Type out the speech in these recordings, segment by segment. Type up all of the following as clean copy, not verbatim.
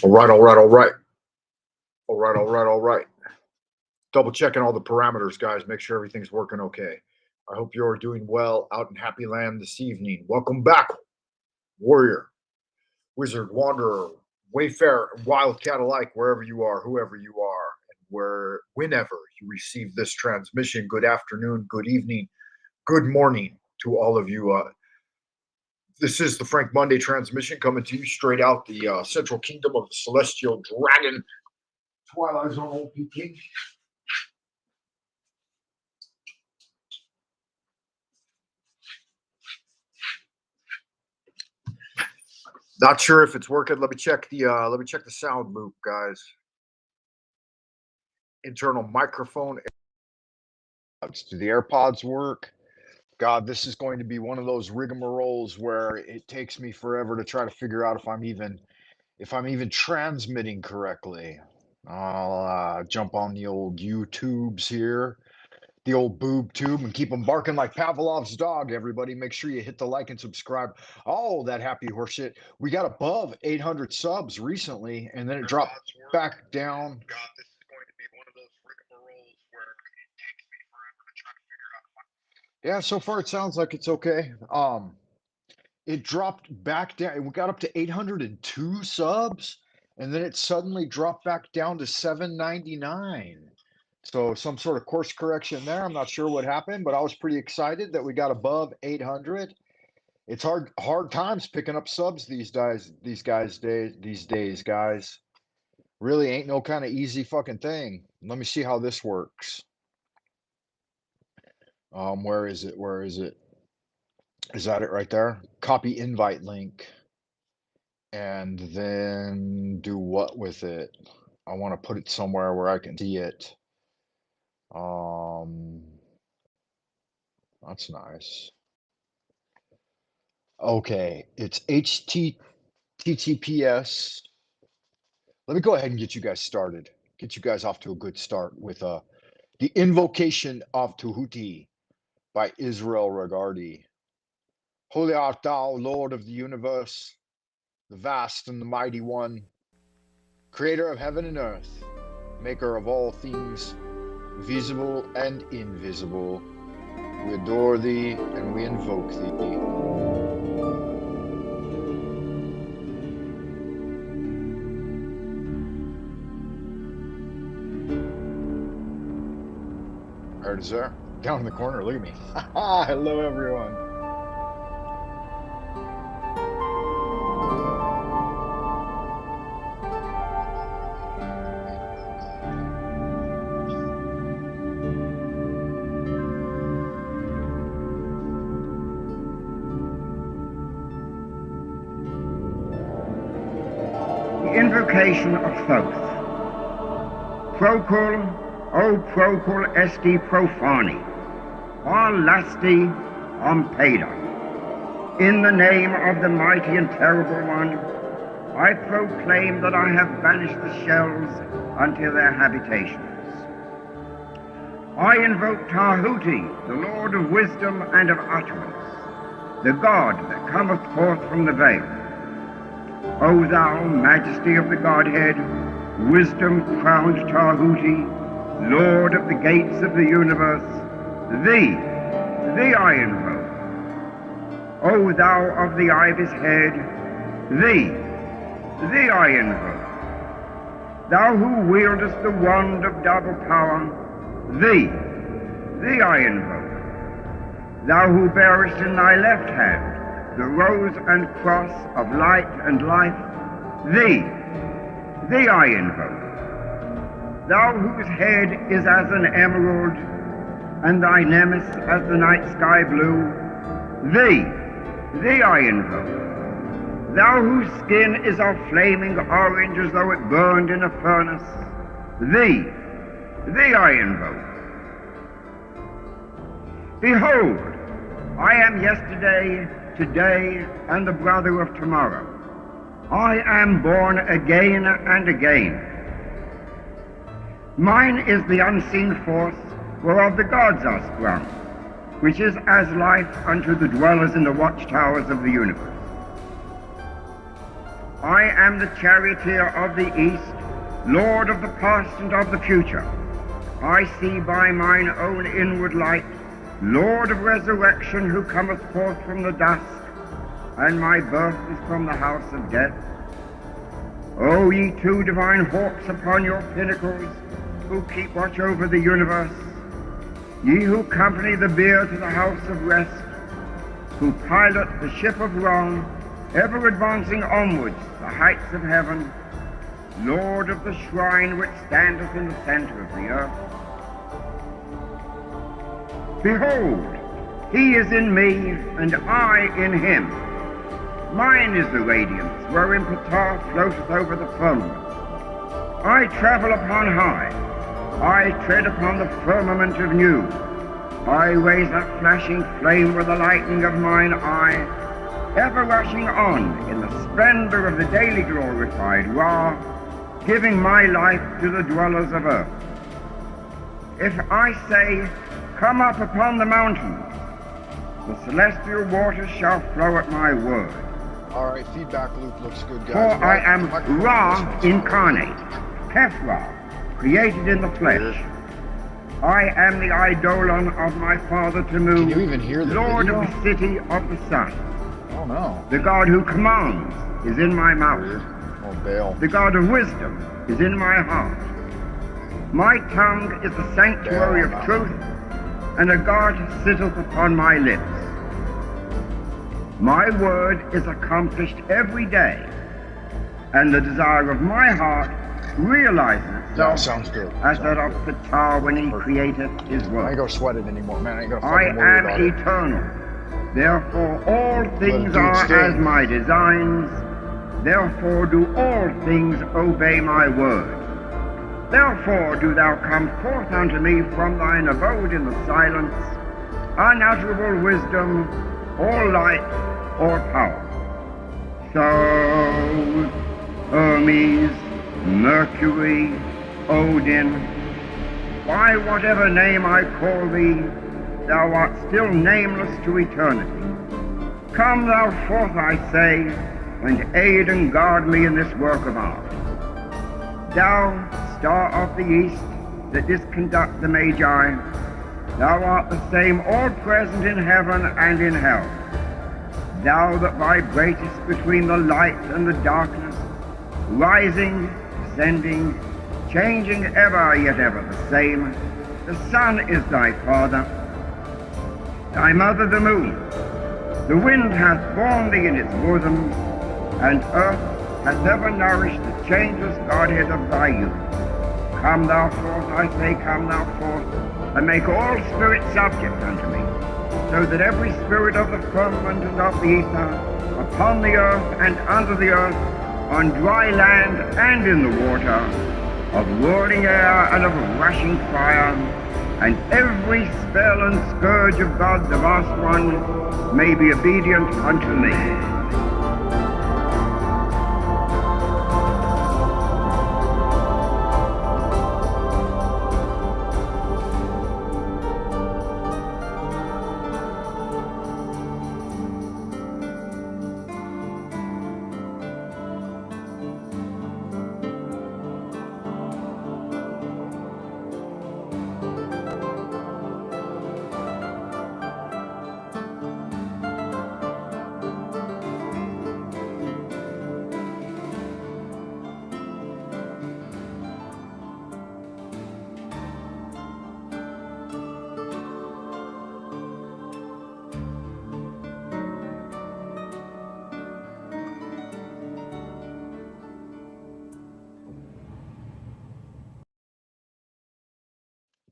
All right, all right, all right. All right, all right, all right. Double checking all the parameters, guys. Make sure everything's working okay. I hope you're doing well out in Happy Land this evening. Welcome back, warrior, wizard, wanderer, wayfarer, and wildcat alike, wherever you are, whoever you are, and whenever you receive this transmission. Good afternoon, good evening, good morning to all of you. This is the Frank Monday transmission coming to you straight out the Central Kingdom of the Celestial Dragon, Twilight Zone OPP. Not sure if it's working. Let me check the sound loop, guys. Internal microphone. Do the AirPods work? God, this is going to be one of those rigmaroles where it takes me forever to try to figure out if I'm even transmitting correctly. I'll jump on the old YouTubes here, the old boob tube, and keep them barking like Pavlov's dog. Everybody, make sure you hit the like and subscribe. Oh, that happy horseshit. We got above 800 subs recently, and then it dropped back down. God, this is going to be one of those rigmaroles where it takes me forever to try to figure out. Yeah, so far it sounds like it's okay. It dropped back down. We got up to 802 subs, and then it suddenly dropped back down to 799. So some sort of course correction there. I'm not sure what happened, but I was pretty excited that we got above 800. It's hard times picking up subs these days, guys. Really ain't no kind of easy fucking thing. Let me see how this works. Where is it? Where is it? Is that it right there? Copy invite link. And then do what with it? I want to put it somewhere where I can see it. That's nice. Okay, it's HTTPS. Let me go ahead and get you guys started. Get you guys off to a good start with the Invocation of Tahuti by Israel Regardi. Holy art thou, Lord of the universe, the vast and the mighty one, creator of heaven and earth, maker of all things visible and invisible. We adore thee and we invoke thee. There it is there. Down in the corner, look at me. Hello everyone. Invocation of Thoth. Procul, O procul esti profani, or lasti ompeda. In the name of the mighty and terrible one, I proclaim that I have banished the shells unto their habitations. I invoke Tahuti, the Lord of wisdom and of utterance, the God that cometh forth from the veil. O thou majesty of the Godhead, wisdom-crowned Tahuti, Lord of the gates of the universe, thee I invoke. O thou of the ivy's head, thee I invoke. Thou who wieldest the wand of double power, thee I invoke. Thou who bearest in thy left hand the rose and cross of light and life, thee I invoke. Thou whose head is as an emerald, and thy nemes as the night sky blue, thee I invoke. Thou whose skin is of flaming orange as though it burned in a furnace, thee I invoke. Behold, I am yesterday, today, and the brother of tomorrow. I am born again and again. Mine is the unseen force whereof the gods are sprung, which is as life unto the dwellers in the watchtowers of the universe. I am the charioteer of the east, lord of the past and of the future. I see by mine own inward light, Lord of resurrection, who cometh forth from the dust, and my birth is from the house of death. O ye two divine hawks upon your pinnacles, who keep watch over the universe, ye who accompany the bier to the house of rest, who pilot the ship of wrong, ever advancing onwards the heights of heaven, Lord of the shrine which standeth in the center of the earth. Behold, he is in me, and I in him. Mine is the radiance wherein Ptah floateth over the firmament. I travel upon high. I tread upon the firmament of new. I raise up flashing flame with the lightning of mine eye, ever rushing on in the splendor of the daily glorified Ra, giving my life to the dwellers of earth. If I say, come up upon the mountains, the celestial waters shall flow at my word. All right, feedback loop looks good, guys. For I am Ra incarnate, Heph-Ra, created in the flesh. I am the eidolon of my father Tamu, Can you even hear the Lord video? of the city of the sun. Oh no. The God who commands is in my mouth. Oh, Baal. The God of wisdom is in my heart. My tongue is the sanctuary of truth, and a guard sitteth upon my lips. My word is accomplished every day, and the desire of my heart realizes That itself sounds good. as that of Ptah when he created his I ain't world. gonna sweat it anymore, man. I ain't gonna I fucking worry am about it. eternal. Therefore all things dude, are stay. as my designs. Therefore do all things obey my word. Therefore do thou come forth unto me from thine abode in the silence, unutterable wisdom, or light, or power. So, Hermes, Mercury, Odin, by whatever name I call thee, thou art still nameless to eternity. Come thou forth, I say, and aid and guard me in this work of art. Thou, star of the east, that didst conduct the Magi, thou art the same all-present in heaven and in hell. Thou that vibratest between the light and the darkness, rising, descending, changing ever, yet ever the same. The sun is thy father, thy mother the moon. The wind hath borne thee in its bosom, and earth hath ever nourished the changeless Godhead of thy youth. Come thou forth, I say, come thou forth, and make all spirits subject unto me, so that every spirit of the firmament and of the ether, upon the earth and under the earth, on dry land and in the water, of whirling air and of rushing fire, and every spell and scourge of God the vast one may be obedient unto me.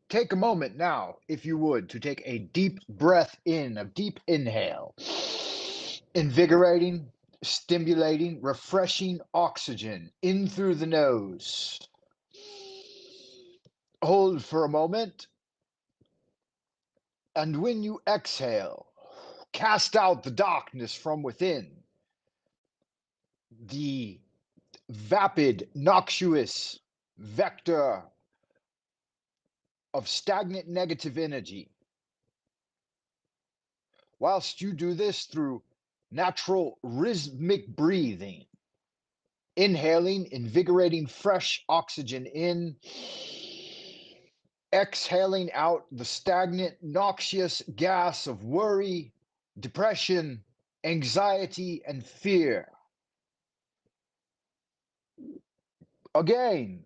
Take a moment now, if you would, to take a deep breath in, a deep inhale. Invigorating, stimulating, refreshing oxygen in through the nose. Hold for a moment. And when you exhale, cast out the darkness from within. The vapid, noxious vector of stagnant negative energy. Whilst you do this through natural rhythmic breathing, Inhaling invigorating fresh oxygen in, exhaling out the stagnant, noxious gas of worry, depression, anxiety, and fear. Again,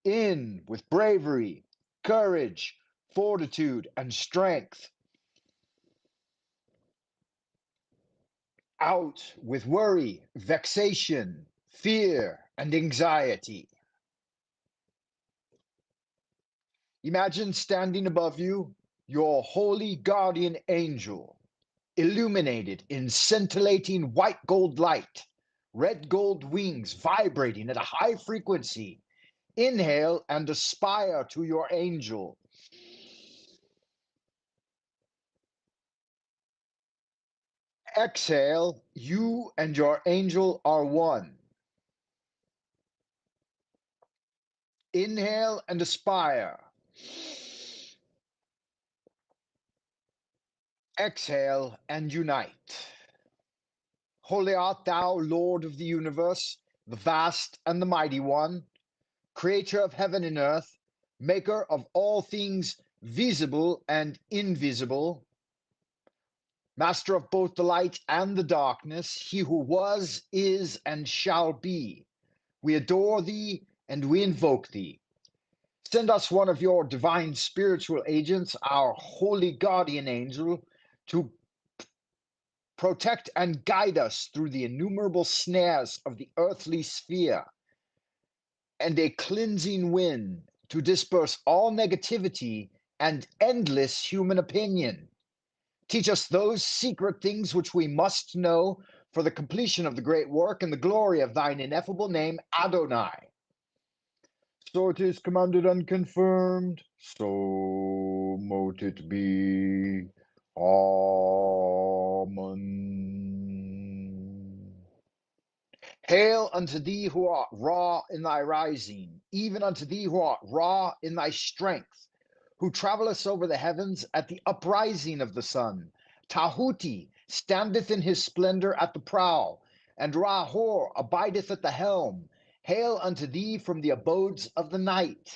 in with bravery, courage, fortitude, and strength. Out with worry, vexation, fear, and anxiety. Imagine standing above you, your holy guardian angel, illuminated in scintillating white gold light, red gold wings vibrating at a high frequency. Inhale and aspire to your angel. Exhale, you and your angel are one. Inhale and aspire. Exhale and unite. Holy art thou, Lord of the universe, the vast and the mighty one, creator of heaven and earth, maker of all things visible and invisible, master of both the light and the darkness, he who was, is, and shall be. We adore thee and we invoke thee. Send us one of your divine spiritual agents, our holy guardian angel, to protect and guide us through the innumerable snares of the earthly sphere, and a cleansing wind to disperse all negativity and endless human opinion. Teach us those secret things which we must know for the completion of the great work and the glory of thine ineffable name, Adonai. So it is commanded and confirmed, so mote it be. Amen. Hail unto thee who art raw in thy rising, even unto thee who art raw in thy strength, who travellest over the heavens at the uprising of the sun. Tahuti standeth in his splendor at the prow, and Rahor abideth at the helm. Hail unto thee from the abodes of the night.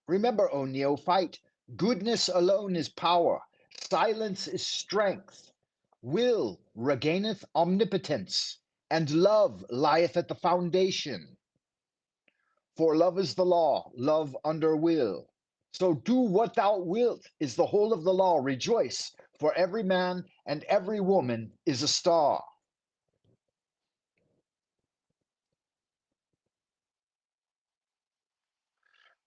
Remember, O neophyte, goodness alone is power, silence is strength, will regaineth omnipotence, and love lieth at the foundation. For love is the law, love under will. So do what thou wilt is the whole of the law. Rejoice, for every man and every woman is a star.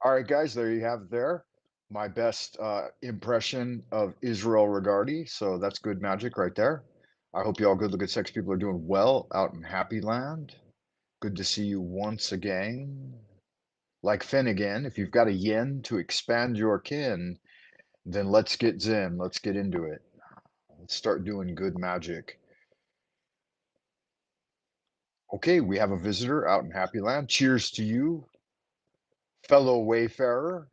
All right, guys, there you have it there. My best impression of Israel Regardi. So that's good magic right there. I hope you all good looking sex people are doing well out in Happy Land. Good to see you once again. Like Finnegan, if you've got a yin to expand your kin, then let's get zen. Let's get into it. Let's start doing good magic. Okay, we have a visitor out in Happy Land. Cheers to you, fellow Wayfarer.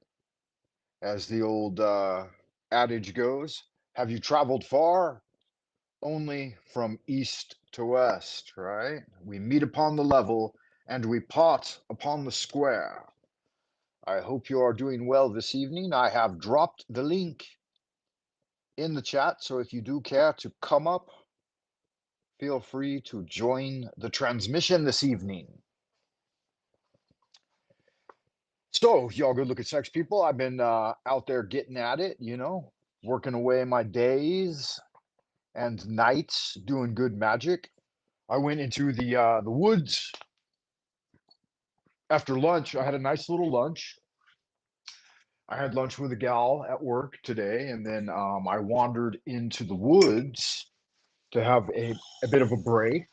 As the old adage goes, have you traveled far? Only from east to west, right? We meet upon the level and we part upon the square. I hope you are doing well this evening. I have dropped the link in the chat, so if you do care to come up, feel free to join the transmission this evening. So, y'all good looking sex people, I've been out there getting at it, you know, working away my days and nights doing good magic. I went into the woods after lunch. I had a nice little lunch. I had lunch with a gal at work today, and then I wandered into the woods to have a bit of a break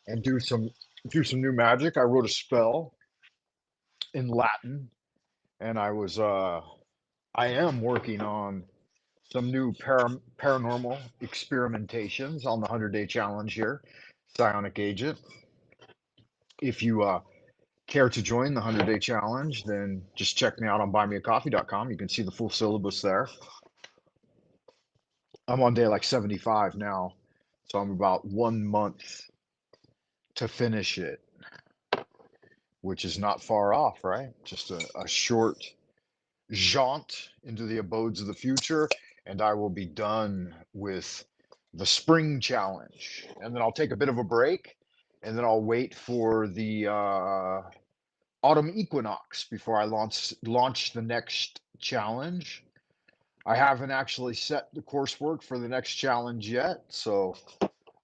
and do some new magic. I wrote a spell in Latin, and I am working on some new paranormal experimentations on the 100-day challenge here, Psionic Agent. If you care to join the 100-day challenge, then just check me out on buymeacoffee.com. You can see the full syllabus there. I'm on day like 75 now. So I'm about 1 month to finish it, which is not far off, right? Just a short jaunt into the abodes of the future, and I will be done with the spring challenge. And then I'll take a bit of a break, and then I'll wait for the autumn equinox before I launch the next challenge. I haven't actually set the coursework for the next challenge yet, so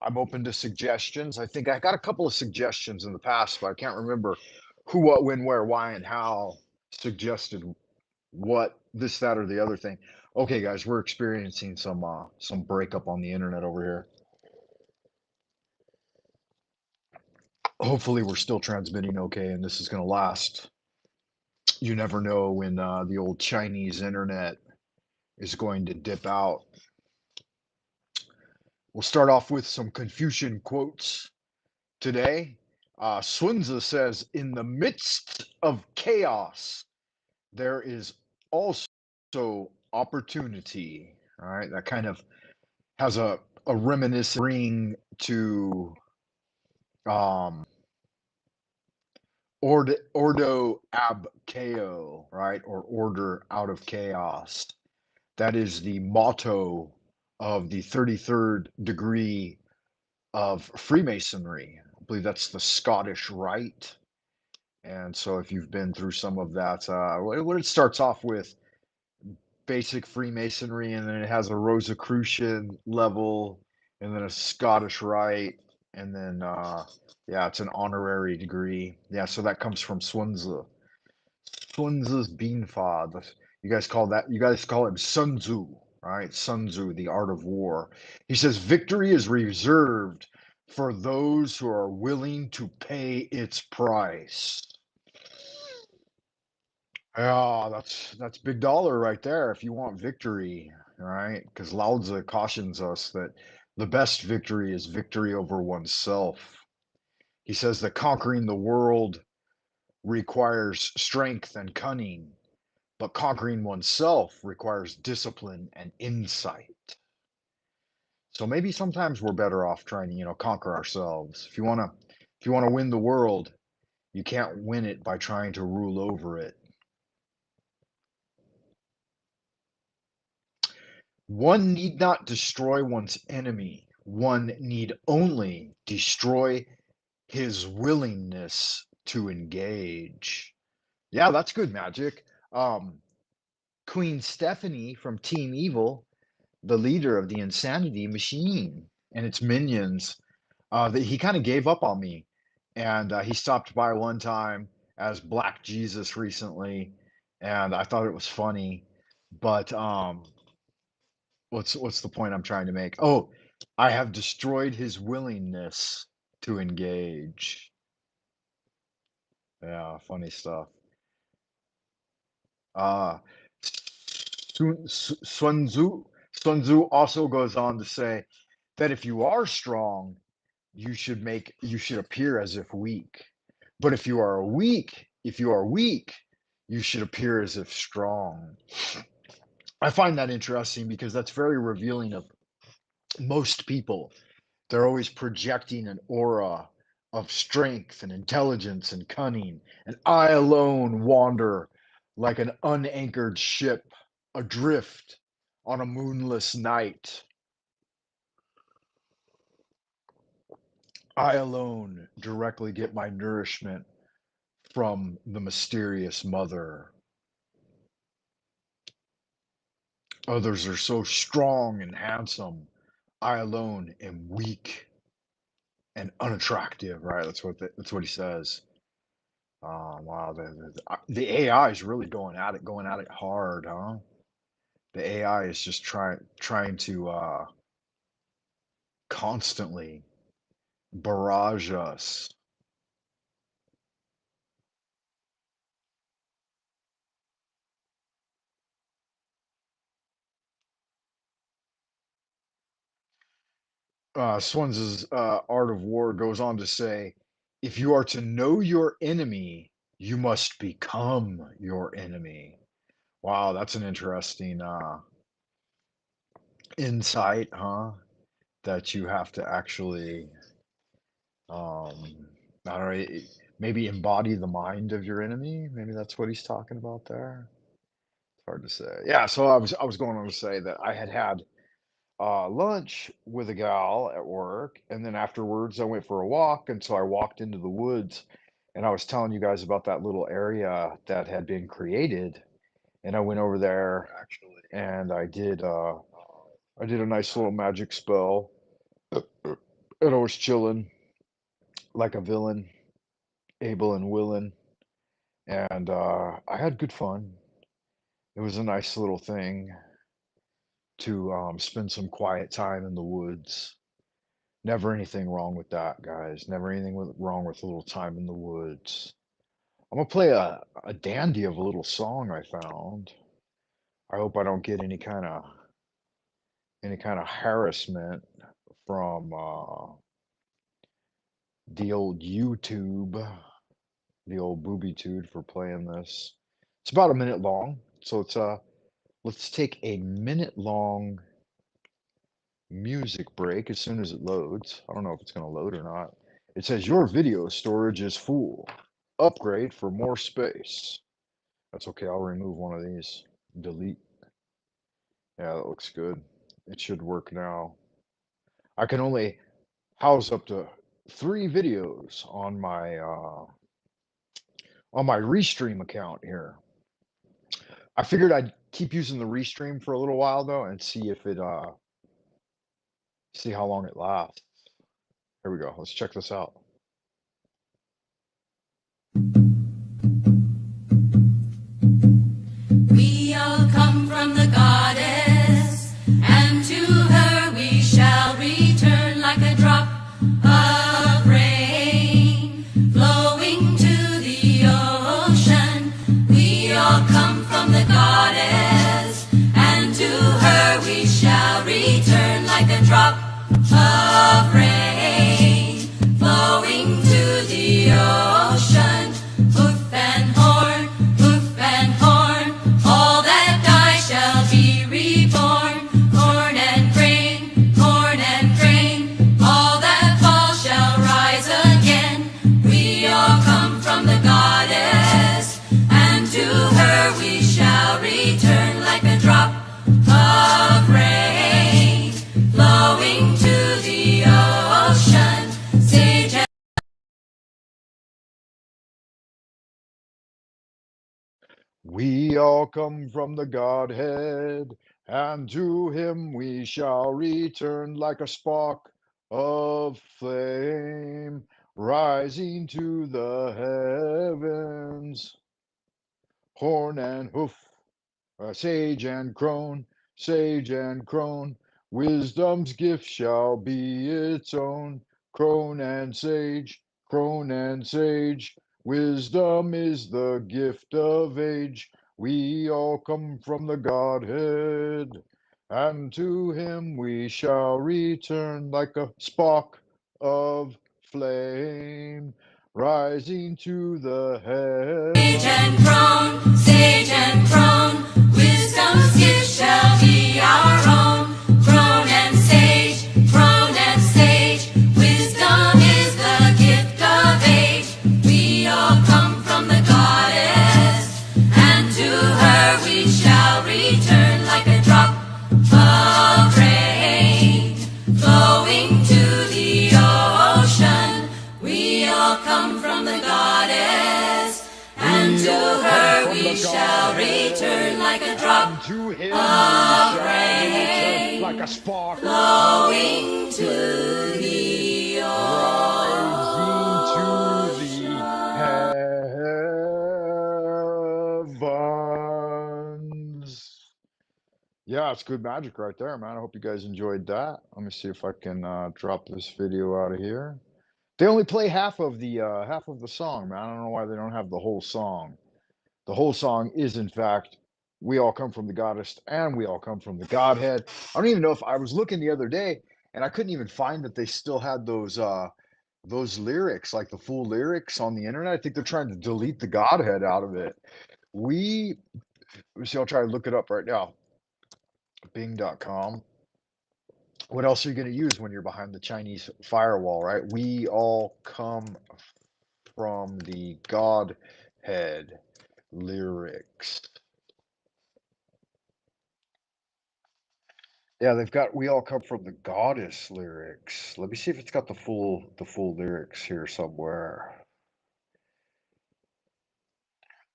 I'm open to suggestions. I think I got a couple of suggestions in the past, but I can't remember who, what, when, where, why, and how suggested what, this, that, or the other thing. Okay, guys, we're experiencing some breakup on the internet over here. Hopefully, we're still transmitting okay, and this is going to last. You never know when the old Chinese internet is going to dip out. We'll start off with some Confucian quotes today. Sun Tzu says, "In the midst of chaos, there is also opportunity." All right, that kind of has a reminiscent ring to um, ordo ab chaos, right, or order out of chaos. That is the motto of the 33rd degree of Freemasonry. I believe that's the Scottish Rite. And so, if you've been through some of that, what it starts off with basic Freemasonry, and then it has a Rosicrucian level, and then a Scottish Rite, and then yeah, it's an honorary degree. Yeah, so that comes from Sun Tzu. Sun Tzu's Beanfa. You guys call him Sun Tzu, right? Sun Tzu, the art of war. He says victory is reserved for those who are willing to pay its price. Yeah, that's big dollar right there if you want victory, right? Because Lao Tzu cautions us that the best victory is victory over oneself. He says that conquering the world requires strength and cunning, but conquering oneself requires discipline and insight. So maybe sometimes we're better off trying to, conquer ourselves. If you want to win the world, you can't win it by trying to rule over it. One need not destroy one's enemy. One need only destroy his willingness to engage. Yeah, that's good magic. Queen Stephanie from Team Evil, the leader of the Insanity Machine and its minions, he kind of gave up on me, and he stopped by one time as Black Jesus recently, and I thought it was funny, but what's the point I'm trying to make? Oh, I have destroyed his willingness to engage. Yeah, funny stuff. Uh, Sun Tzu also goes on to say that if you are strong, you should appear as if weak. But if you are weak, you should appear as if strong. I find that interesting because that's very revealing of most people. They're always projecting an aura of strength and intelligence and cunning, and I alone wander like an unanchored ship adrift on a moonless night. I alone directly get my nourishment from the mysterious mother. Others are so strong and handsome. I alone am weak and unattractive, right? That's what he says. Wow, the AI is really going at it hard, huh? The AI is just trying to constantly barrage us. Sun Tzu's Art of War goes on to say, if you are to know your enemy, you must become your enemy. Wow, that's an interesting insight, huh? that you have to actually, I don't know, maybe embody the mind of your enemy. Maybe that's what he's talking about there. It's hard to say. Yeah, so I was going on to say that I had lunch with a gal at work, and then afterwards I went for a walk, and so I walked into the woods, and I was telling you guys about that little area that had been created, and I went over there and I did a nice little magic spell, and I was chilling like a villain, able and willing, and I had good fun. It was a nice little thing to spend some quiet time in the woods. Never anything wrong with that, guys. Never anything wrong with a little time in the woods. I'm gonna play a dandy of a little song I found. I hope I don't get any kind of harassment from the old YouTube, the old booby tube for playing this. It's about a minute long, so let's take a minute long music break as soon as it loads. I don't know if it's gonna load or not. It says your video storage is full. Upgrade for more space. That's okay. I'll remove one of these. Delete. Yeah, that looks good. It should work now. I can only house up to 3 videos on my Restream account here. I figured I'd keep using the Restream for a little while though and see if it see how long it lasts. Here we go. Let's check this out. We all come from the goddess, and to her we shall return like a drop of rain flowing to the ocean. We all come from the goddess, and to her we shall return like a drop of rain flowing to the ocean. Hoof and horn, hoof and horn, all that die shall be reborn. Corn and grain, all that fall shall rise again. We all come from the goddess, and to her we shall return like a drop of rain flowing to the ocean. Sage and We all come from the Godhead, and to him we shall return like a spark of flame rising to the heavens. Horn and hoof, sage and crone, wisdom's gift shall be its own. Crone and sage, wisdom is the gift of age. We all come from the Godhead, and to him we shall return like a spark of flame rising to the sage heavens. sage and crone, wisdom's gift shall be our own. Crone and sage, wisdom is the gift of age. We all come from the goddess, and to her we shall return like a drop of rain flowing to the ocean. We all come from the goddess, and to her we shall return like a drop of rain like a spark flowing to the rising to the heavens. Yeah, it's good magic right there, man. I hope you guys enjoyed that. Let me see if I can drop this video out of here. They only play half of the song, man. I don't know why they don't have the whole song. The whole song is, in fact, we all come from the goddess and we all come from the Godhead. I don't even know if I was looking the other day and I couldn't even find that they still had those lyrics, like the full lyrics on the internet. I think they're trying to delete the Godhead out of it. Let me see, I'll try to look it up right now. Bing.com. What else are you going to use when you're behind the Chinese firewall, right? We all come from the Godhead lyrics. Yeah, they've got we all come from the goddess lyrics. Let me see if it's got the full lyrics here somewhere.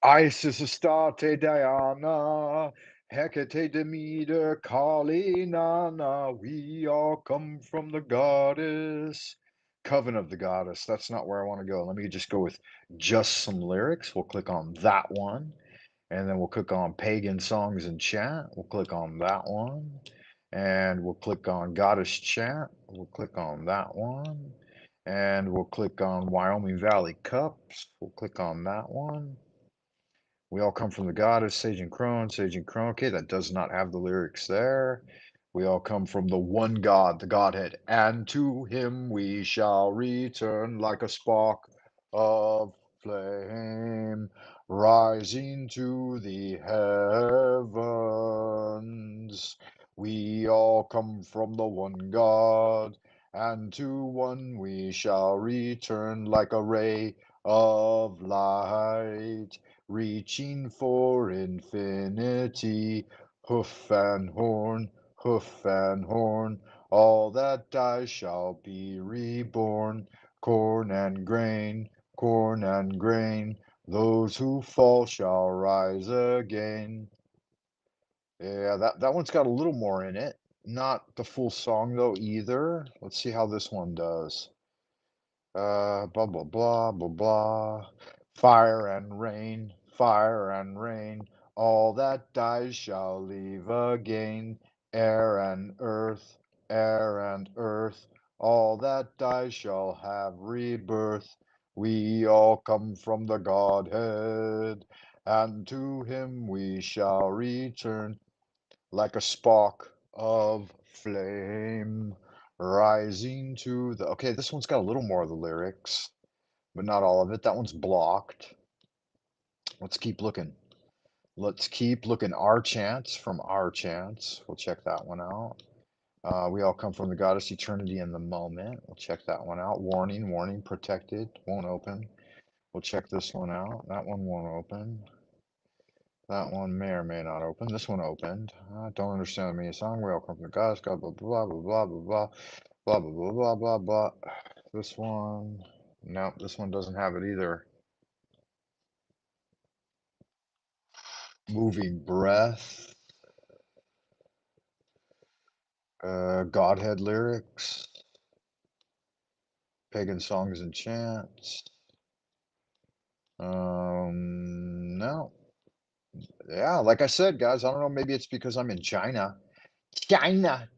Isis Astarte Diana, Hecate Demeter, Kali Nana, we all come from the goddess. Coven of the Goddess. That's not where I want to go. Let me just go with just some lyrics. We'll click on that one. And then we'll click on Pagan Songs and Chat. We'll click on that one. And we'll click on Goddess Chat. We'll click on that one. And we'll click on Wyoming Valley Cups. We'll click on that one. We all come from the goddess, Sage and Crone, Sage and Crone. Okay, that does not have the lyrics there. We all come from the one God, the Godhead, and to him we shall return like a spark of flame rising to the heavens. We all come from the one God, and to one we shall return like a ray of light reaching for infinity. Hoof and horn, hoof and horn, all that dies shall be reborn. Corn and grain, corn and grain, those who fall shall rise again. Yeah, that one's got a little more in it. Not the full song though either. Let's see how this one does. Blah blah blah blah blah. Fire and rain, all that dies shall leave again. Air and earth, all that dies shall have rebirth. We all come from the Godhead, and to him we shall return like a spark of flame rising to the. Okay, this one's got a little more of the lyrics, but not all of it. That one's blocked. Let's keep looking. Let's keep looking. Our chants from Our Chants. We'll check that one out. We all come from the goddess eternity in the moment. We'll check that one out. Warning, warning, protected. Won't open. We'll check this one out. That one won't open. That one may or may not open. This one opened. I don't understand the meaning of the song. We all come from the goddess. God, blah, blah, blah, blah, blah, blah, blah, blah, blah, blah, blah, blah. This one, no, this one doesn't have it either. Moving breath. Godhead lyrics. Pagan songs and chants. No. Yeah, like I said, guys, I don't know. Maybe it's because I'm in China. China.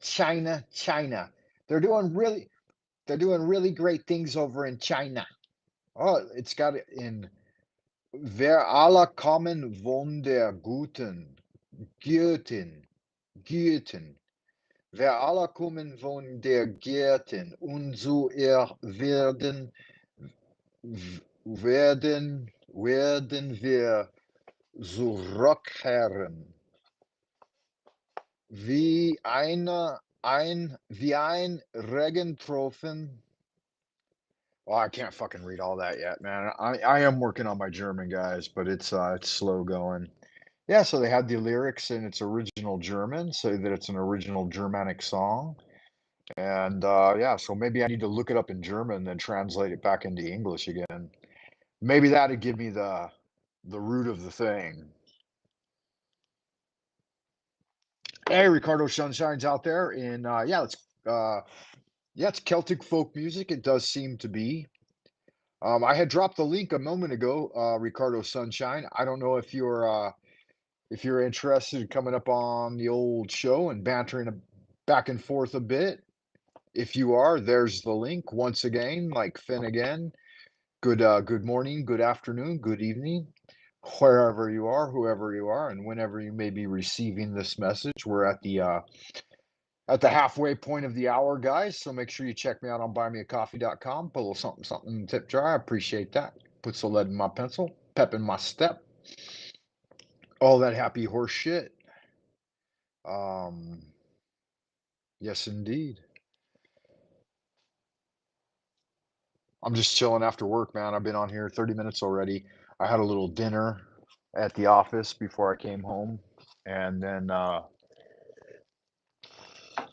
They're doing really great things over in China. Oh, it's got it in Wer aller kommen von der Gürten. Wer aller kommen von der Gärten, und so werden wir zurückkehren, wie ein Regentropfen. Well, I can't fucking read all that yet, man. I am working on my German, guys, but it's slow going. Yeah, so they had the lyrics in its original German, so that it's an original Germanic song. And yeah, so maybe I need to look it up in German and then translate it back into English again. Maybe that'd give me the root of the thing. Hey, Ricardo Sunshine's out there, and yeah, it's Celtic folk music. It does seem to be. I had dropped the link a moment ago, Ricardo Sunshine. I don't know if you're interested in coming up on the old show and bantering back and forth a bit. If you are, there's the link once again, like Finn again. Good morning, good afternoon, good evening, wherever you are, whoever you are, and whenever you may be receiving this message. We're at the halfway point of the hour, guys. So make sure you check me out on buymeacoffee.com. Put a little something, something tip jar. I appreciate that. Puts a lead in my pencil, pep in my step. All that happy horse shit. Um, Yes, indeed. I'm just chilling after work, man. I've been on here 30 minutes already. I had a little dinner at the office before I came home, and then I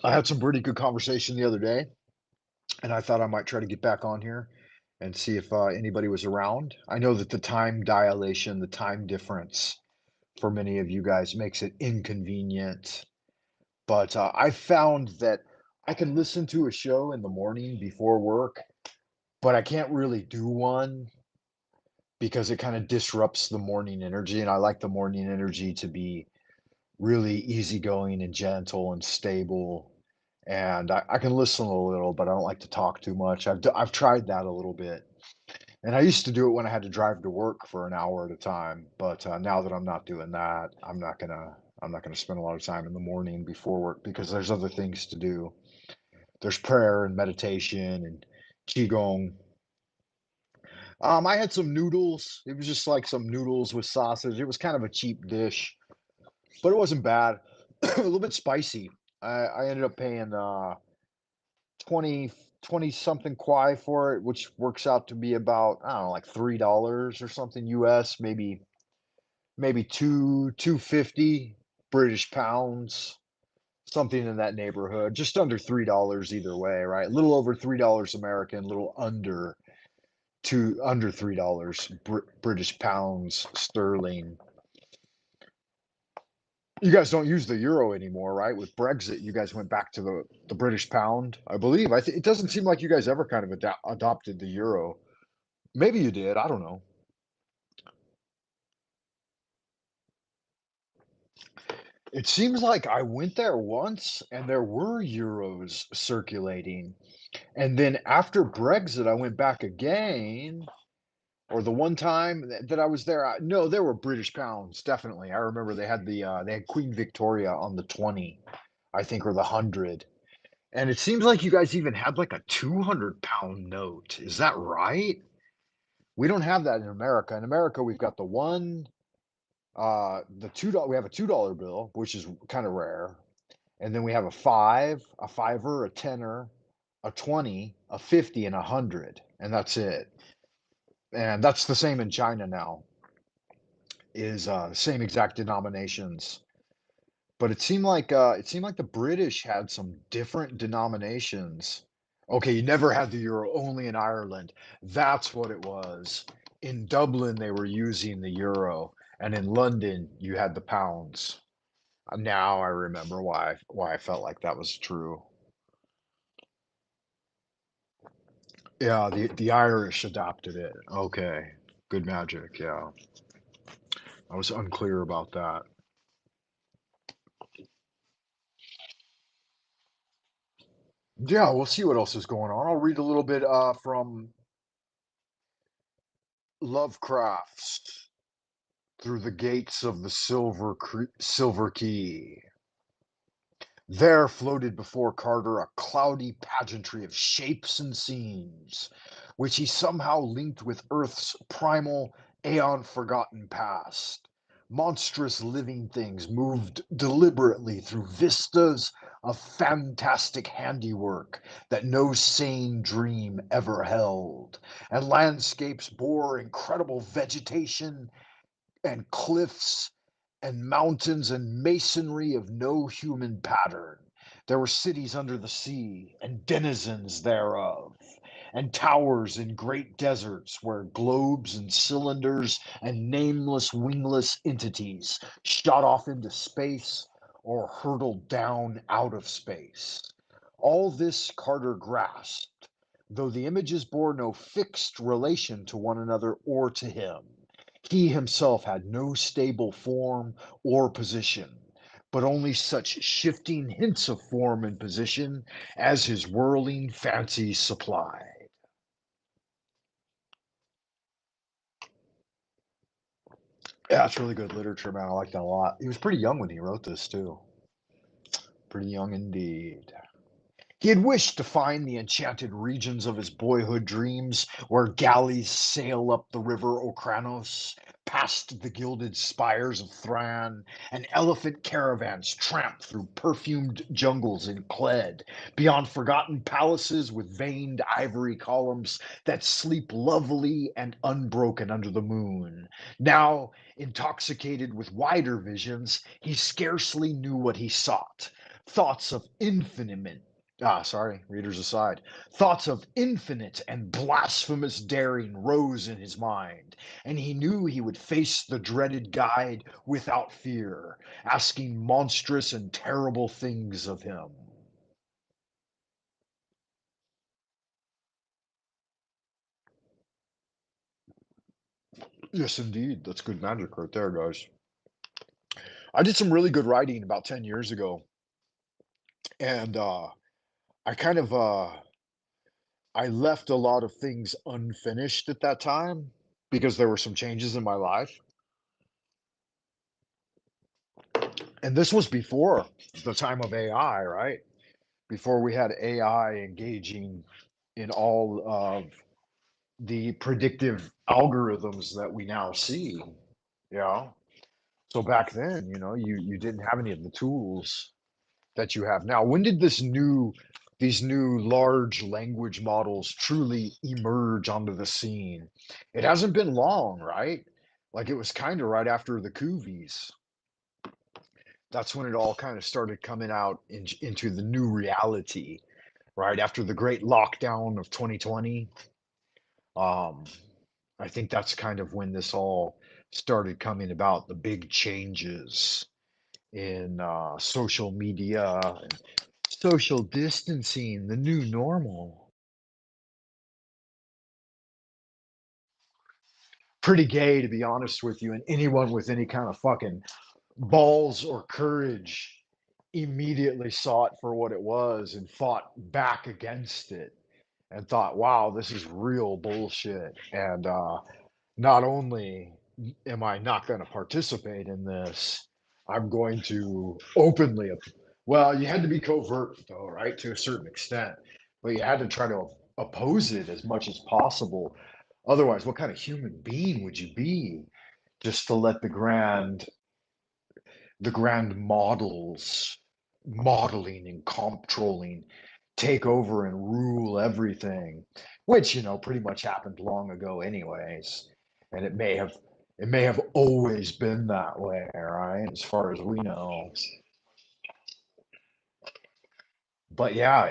had some pretty good conversation the other day, and I thought I might try to get back on here and see if anybody was around. I know that the time dilation, the time difference for many of you guys makes it inconvenient, but I found that I can listen to a show in the morning before work, but I can't really do one because it kind of disrupts the morning energy. And I like the morning energy to be really easygoing and gentle and stable. And I can listen a little, but I don't like to talk too much. I've tried that a little bit. And I used to do it when I had to drive to work for an hour at a time. But now that I'm not doing that, I'm not gonna spend a lot of time in the morning before work because there's other things to do. There's prayer and meditation and qigong. I had some noodles. It was just like some noodles with sausage. It was kind of a cheap dish, but it wasn't bad. A little bit spicy. I ended up paying 20 20 something kwai for it, which works out to be about, I don't know, like $3 or something US, maybe 250 British pounds, something in that neighborhood. Just under $3 either way, right? A little over $3 American, a little under $3 British pounds sterling. You guys don't use the euro anymore, right? With Brexit, you guys went back to the British pound, I believe. It doesn't seem like you guys ever kind of adopted the euro. Maybe you did. I don't know. It seems like I went there once and there were euros circulating. And then after Brexit, I went back again, or the one time that I was there. No, there were British pounds, definitely. I remember they had Queen Victoria on the 20, I think, or the 100. And it seems like you guys even had like a 200-pound note. Is that right? We don't have that in America. In America, we've got the one, the $2. We have a $2 bill, which is kind of rare. And then we have a five, a fiver, a tenner, a 20, a 50, and a 100. And that's it. And that's the same in China now, is same exact denominations. But it seemed like the British had some different denominations. Okay, you never had the euro, only in Ireland. That's what it was. In Dublin, they were using the euro, and in London, you had the pounds. Now I remember why I felt like that was true. Yeah, the Irish adopted it. Okay, good magic. Yeah, I was unclear about that. Yeah, we'll see what else is going on. I'll read a little bit from Lovecraft's Through the Gates of the Silver Key. There floated before Carter a cloudy pageantry of shapes and scenes, which he somehow linked with Earth's primal, aeon forgotten past. Monstrous living things moved deliberately through vistas of fantastic handiwork that no sane dream ever held, and landscapes bore incredible vegetation and cliffs and mountains and masonry of no human pattern. There were cities under the sea and denizens thereof, and towers in great deserts where globes and cylinders and nameless wingless entities shot off into space or hurtled down out of space. All this Carter grasped, though the images bore no fixed relation to one another or to him. He himself had no stable form or position, but only such shifting hints of form and position as his whirling fancy supplied. Yeah, it's really good literature, man. I like that a lot. He was pretty young when he wrote this, too. Pretty young indeed. He had wished to find the enchanted regions of his boyhood dreams where galleys sail up the river Okranos, Past the gilded spires of Thran, and elephant caravans tramp through perfumed jungles in Cled, beyond forgotten palaces with veined ivory columns that sleep lovely and unbroken under the moon. Now, intoxicated with wider visions, he scarcely knew what he sought. Thoughts of infinite readers aside. Thoughts of infinite and blasphemous daring rose in his mind, and he knew he would face the dreaded guide without fear, asking monstrous and terrible things of him. Yes, indeed. That's good magic right there, guys. I did some really good writing about 10 years ago, and I kind of I left a lot of things unfinished at that time because there were some changes in my life. And this was before the time of AI, right? Before we had AI engaging in all of the predictive algorithms that we now see. Yeah. So back then, you didn't have any of the tools that you have now. When did these new large language models truly emerge onto the scene? It hasn't been long, right? Like it was kind of right after the Coovies. That's when it all kind of started coming out into the new reality, right after the great lockdown of 2020. um I think that's kind of when this all started coming about, the big changes in social media and social distancing, the new normal. Pretty gay, to be honest with you, and anyone with any kind of fucking balls or courage immediately saw it for what it was and fought back against it and thought, wow, this is real bullshit. And not only am I not going to participate in this, I'm going to openly, well, you had to be covert though, right? To a certain extent, but you had to try to oppose it as much as possible. Otherwise, what kind of human being would you be just to let the grand models modeling and comptrolling take over and rule everything, which pretty much happened long ago anyways, and it may have always been that way, right, as far as we know. But yeah,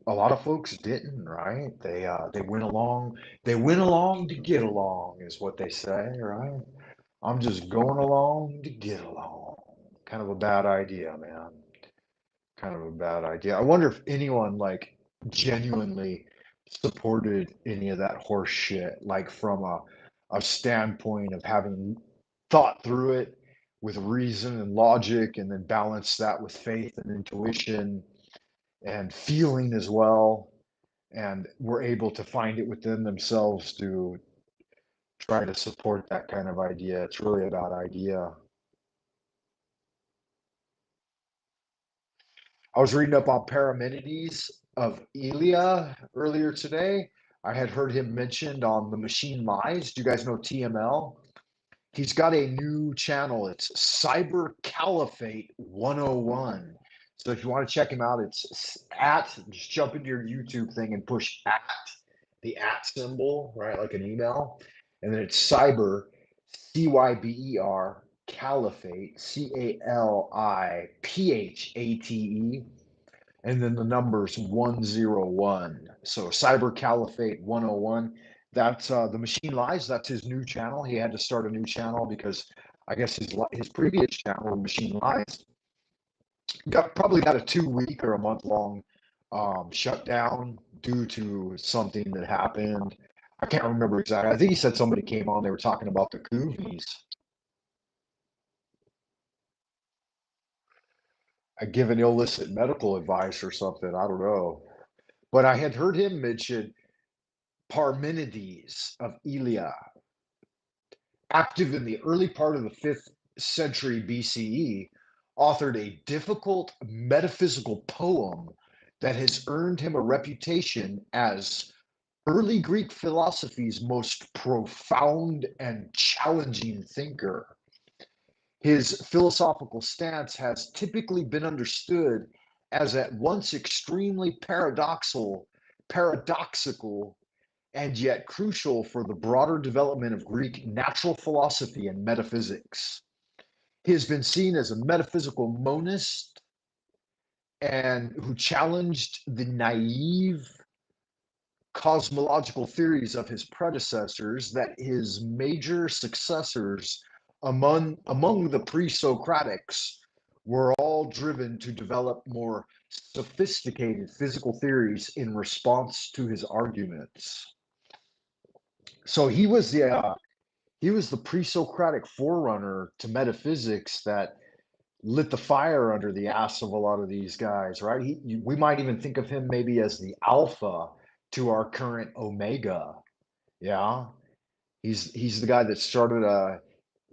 a lot of folks didn't, right? They went along to get along, is what they say, right? I'm just going along to get along. Kind of a bad idea, man. Kind of a bad idea. I wonder if anyone like genuinely supported any of that horse shit, like from a standpoint of having thought through it with reason and logic, and then balance that with faith and intuition and feeling as well, and were able to find it within themselves to try to support that kind of idea. It's really a bad idea. I was reading up on Paramenides of Elia earlier today. I had heard him mentioned on The Machine Lies. Do you guys know TML? He's got a new channel. It's Cyber Caliphate 101. So if you want to check him out, it's just jump into your YouTube thing and push the symbol, right? Like an email. And then it's Cyber, Cyber, Caliphate, Calipate, and then the numbers 101. So Cyber Caliphate 101. That's The Machine Lies. That's his new channel. He had to start a new channel because I guess his previous channel, Machine Lies, probably got a 2 week or a month long shutdown due to something that happened. I can't remember exactly. I think he said somebody came on. They were talking about the Coovies, giving illicit medical advice or something. I don't know. But I had heard him mention Parmenides of Elia, active in the early part of the 5th century BCE, authored a difficult metaphysical poem that has earned him a reputation as early Greek philosophy's most profound and challenging thinker. His philosophical stance has typically been understood as at once extremely paradoxical, and yet crucial for the broader development of Greek natural philosophy and metaphysics. He has been seen as a metaphysical monist and who challenged the naive cosmological theories of his predecessors that his major successors among the pre-Socratics were all driven to develop more sophisticated physical theories in response to his arguments. So he was the pre-Socratic forerunner to metaphysics that lit the fire under the ass of a lot of these guys, right? We might even think of him maybe as the alpha to our current omega. Yeah, he's the guy that started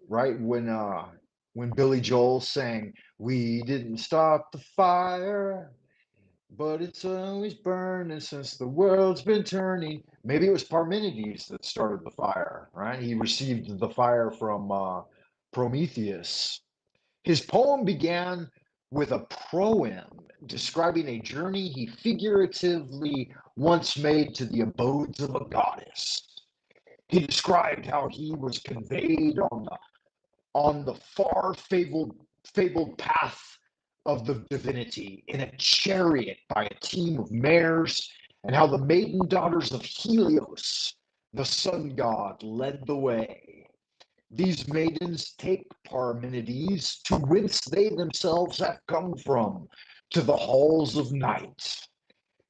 right when Billy Joel sang, "We didn't start the fire, but it's always burning since the world's been turning." Maybe it was Parmenides that started the fire, right? He received the fire from Prometheus. His poem began with a proem describing a journey he figuratively once made to the abodes of a goddess. He described how he was conveyed on the far fabled path of the divinity in a chariot by a team of mares, and how the maiden daughters of Helios, the sun god, led the way. These maidens take Parmenides to whence they themselves have come from, to the halls of night,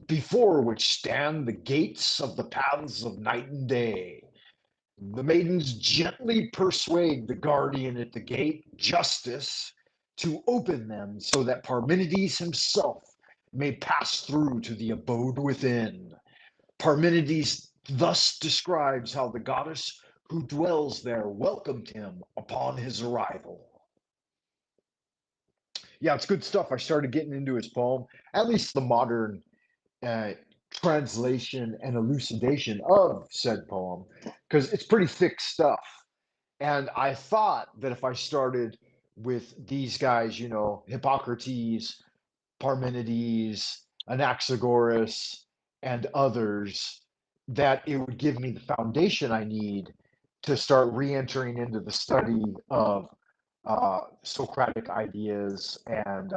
before which stand the gates of the paths of night and day. The maidens gently persuade the guardian at the gate, Justice, to open them so that Parmenides himself may pass through to the abode within. Parmenides thus describes how the goddess who dwells there welcomed him upon his arrival. Yeah, it's good stuff. I started getting into his poem, at least the modern uh, translation and elucidation of said poem, because it's pretty thick stuff. And I thought that if I started with these guys, Hippocrates, Parmenides, Anaxagoras, and others, that it would give me the foundation I need to start re-entering into the study of Socratic ideas and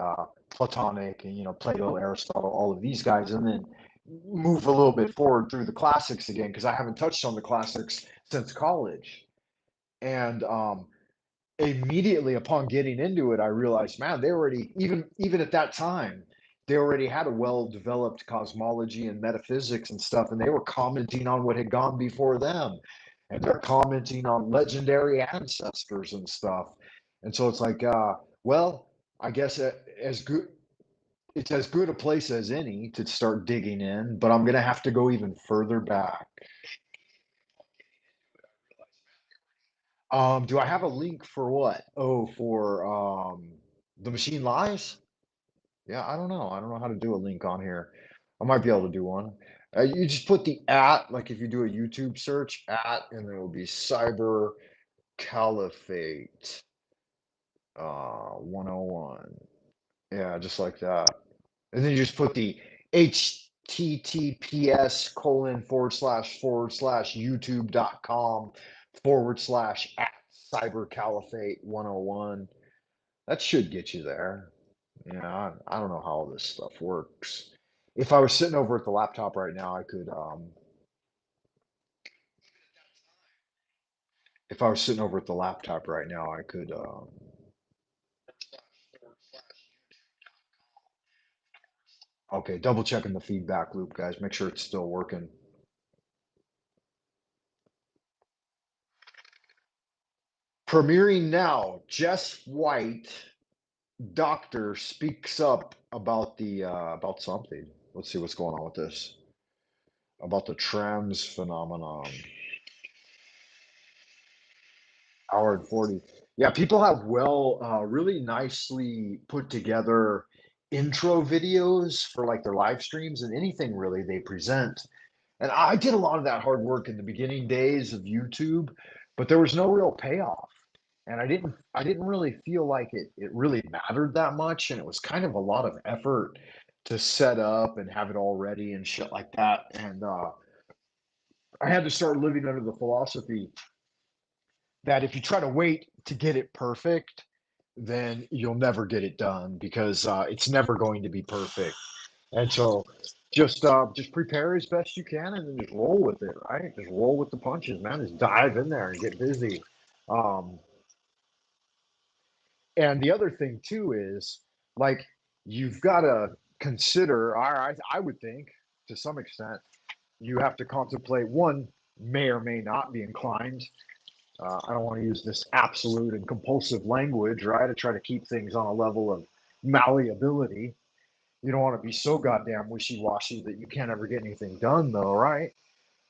Platonic and Plato, Aristotle, all of these guys, and then move a little bit forward through the classics again because I haven't touched on the classics since college. And immediately upon getting into it, I realized, man, they already even at that time, they already had a well-developed cosmology and metaphysics and stuff, and they were commenting on what had gone before them, and they're commenting on legendary ancestors and stuff. And so it's like, well, I guess it's as good a place as any to start digging in, but I'm gonna have to go even further back. Do I have a link for what? Oh, for the machine lies? Yeah, I don't know. I don't know how to do a link on here. I might be able to do one. You just put the at, like if you do a YouTube search, at, and there will be Cyber Caliphate 101. Yeah, just like that. And then you just put the https:// youtube.com/ at Cyber Caliphate 101. That should get you there. I don't know how all this stuff works. If I was sitting over at the laptop right now, I could if I was sitting over at the laptop right now, I could okay, double checking the feedback loop, guys. Make sure it's still working. Premiering now, Jess White, doctor, speaks up about the about something. Let's see what's going on with this. About the trans phenomenon. Hour and 40. Yeah, people have really nicely put together intro videos for like their live streams and anything really they present. And I did a lot of that hard work in the beginning days of YouTube, but there was no real payoff. And I didn't really feel like it really mattered that much. And it was kind of a lot of effort to set up and have it all ready and shit like that. And I had to start living under the philosophy that if you try to wait to get it perfect, then you'll never get it done because it's never going to be perfect. And so just prepare as best you can and then just roll with it, right? Just roll with the punches, man. Just dive in there and get busy. Um, and the other thing too is like you've got to consider, I would think to some extent, you have to contemplate one may or may not be inclined. I don't want to use this absolute and compulsive language, right? I try to keep things on a level of malleability. You don't want to be so goddamn wishy-washy that you can't ever get anything done, though, right?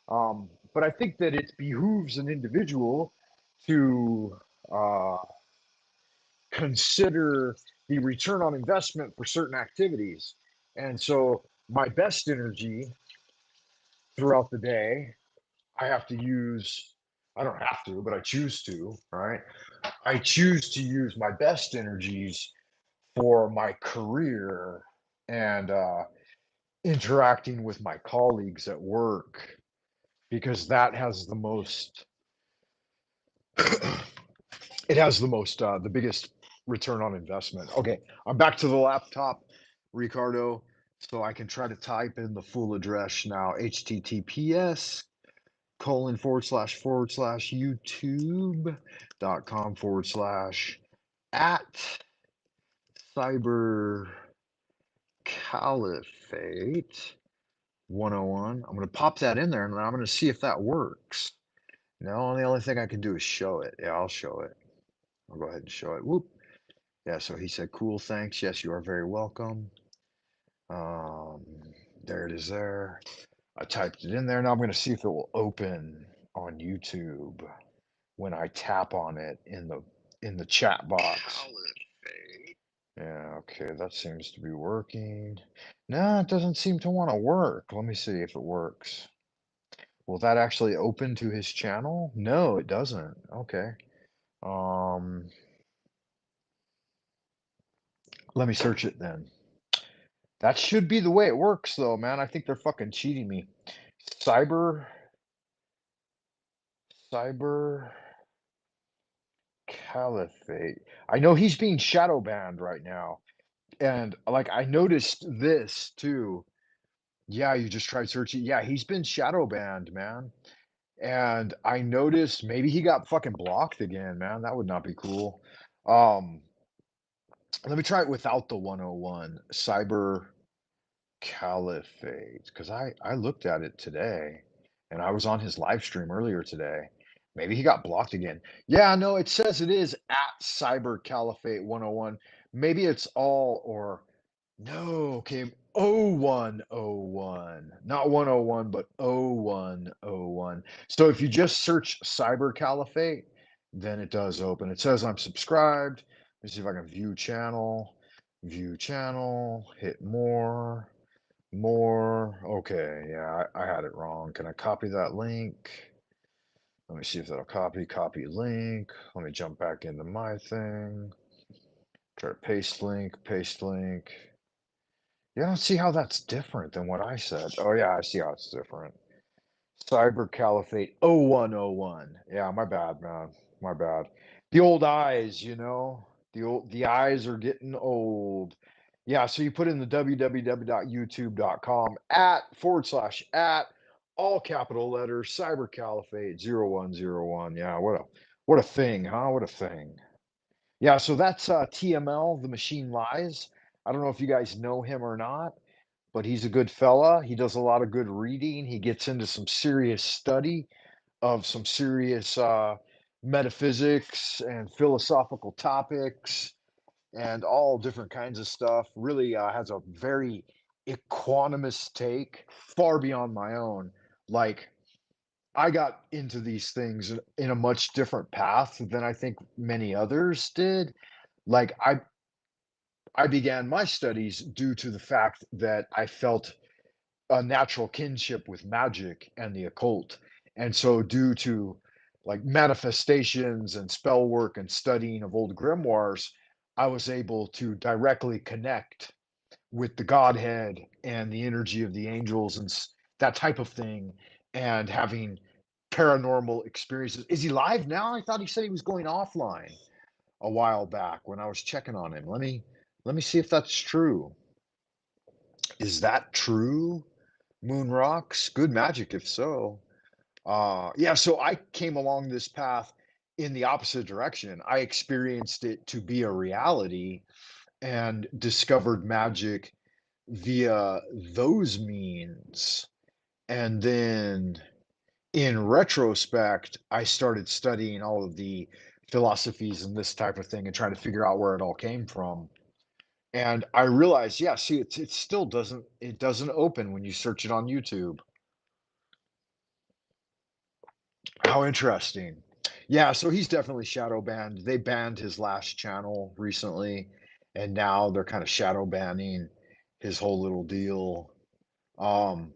But I think that it behooves an individual to uh, consider the return on investment for certain activities. And so, my best energy throughout the day, I have to use, I don't have to, but I choose to, right? I choose to use my best energies for my career and interacting with my colleagues at work because that has the most it has the biggest return on investment. Okay, I'm back to the laptop, Ricardo, so I can try to type in the full address now. HTTPS colon // youtube.com / cyber caliphate 101. I'm going to pop that in there and I'm going to see if that works. No, the only thing I can do is show it. Yeah, I'll show it. I'll go ahead and show it. Whoop. Yeah, so he said, cool, thanks. Yes, you are very welcome. Um, there it is there. I typed it in there. Now I'm going to see if it will open on YouTube when I tap on it in the chat box. Yeah, okay, that seems to be working. No, it doesn't seem to want to work. Let me see if it works. Will that actually open to his channel? No, it doesn't. Okay. Um, let me search it then. That should be the way it works though, man. I think they're fucking cheating me. Cyber Cyber Caliphate. I know he's being shadow banned right now. And like I noticed this too. Yeah, you just tried searching. Yeah, he's been shadow banned, man. And I noticed maybe he got fucking blocked again, man. That would not be cool. Um, let me try it without the 101 Cyber Caliphate because I looked at it today and I was on his live stream earlier today. Maybe he got blocked again. Yeah, no, it says it is at Cyber Caliphate 101. Maybe it's all or no, okay. 0101. Not 101, but 0101. So if you just search Cyber Caliphate, then it does open. It says I'm subscribed. Let me see if I can view channel, hit more. More. Okay, yeah, I had it wrong. Can I copy that link? Let me see if that'll copy link. Let me jump back into my thing. Try to paste link. Yeah, I don't see how that's different than what I said. Oh yeah, I see how it's different. Cyber Caliphate 0101. Yeah, my bad, man. My bad. The old eyes, you know. The eyes are getting old. Yeah, so you put in the www.youtube.com @ all capital letters Cyber Caliphate 0101. Yeah, what a thing, huh? What a thing. Yeah, so that's TML, The Machine Lies. I don't know if you guys know him or not, but he's a good fella. He does a lot of good reading. He gets into some serious study of some serious metaphysics and philosophical topics and all different kinds of stuff. Really has a very equanimous take, far beyond my own. Like, I got into these things in a much different path than I think many others did. Like, I began my studies due to the fact that I felt a natural kinship with magic and the occult. And so, due to like manifestations and spell work and studying of old grimoires, I was able to directly connect with the Godhead and the energy of the angels and that type of thing, and having paranormal experiences. Is he live now? I thought he said he was going offline a while back when I was checking on him. Let me see if that's true. Is that true? Moon rocks, good magic if so. Yeah, so I came along this path in the opposite direction. I experienced it to be a reality and discovered magic via those means. And then in retrospect, I started studying all of the philosophies and this type of thing and trying to figure out where it all came from. And I realized, yeah, see, it still doesn't open when you search it on YouTube. How interesting. Yeah, so he's definitely shadow banned. They banned his last channel recently, and now they're kind of shadow banning his whole little deal. Um,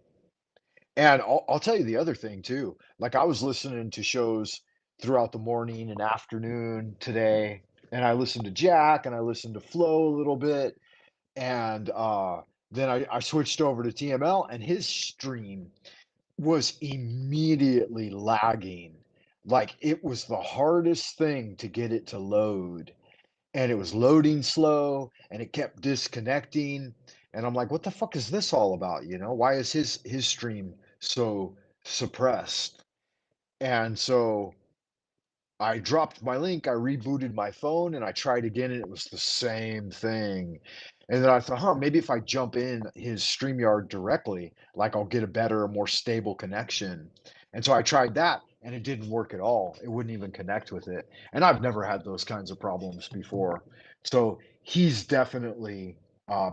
and I'll tell you the other thing too. Like I was listening to shows throughout the morning and afternoon today, and I listened to Jack and I listened to Flo a little bit, and then I switched over to TML, and his stream was immediately lagging. Like it was the hardest thing to get it to load. And it was loading slow and it kept disconnecting. And I'm like, what the fuck is this all about? You know, why is his stream so suppressed? And so I dropped my link, I rebooted my phone, and I tried again, and it was the same thing. And then I thought, huh, maybe if I jump in his StreamYard directly, like I'll get a better, more stable connection. And so I tried that, and it didn't work at all. It wouldn't even connect with it. And I've never had those kinds of problems before. So he's definitely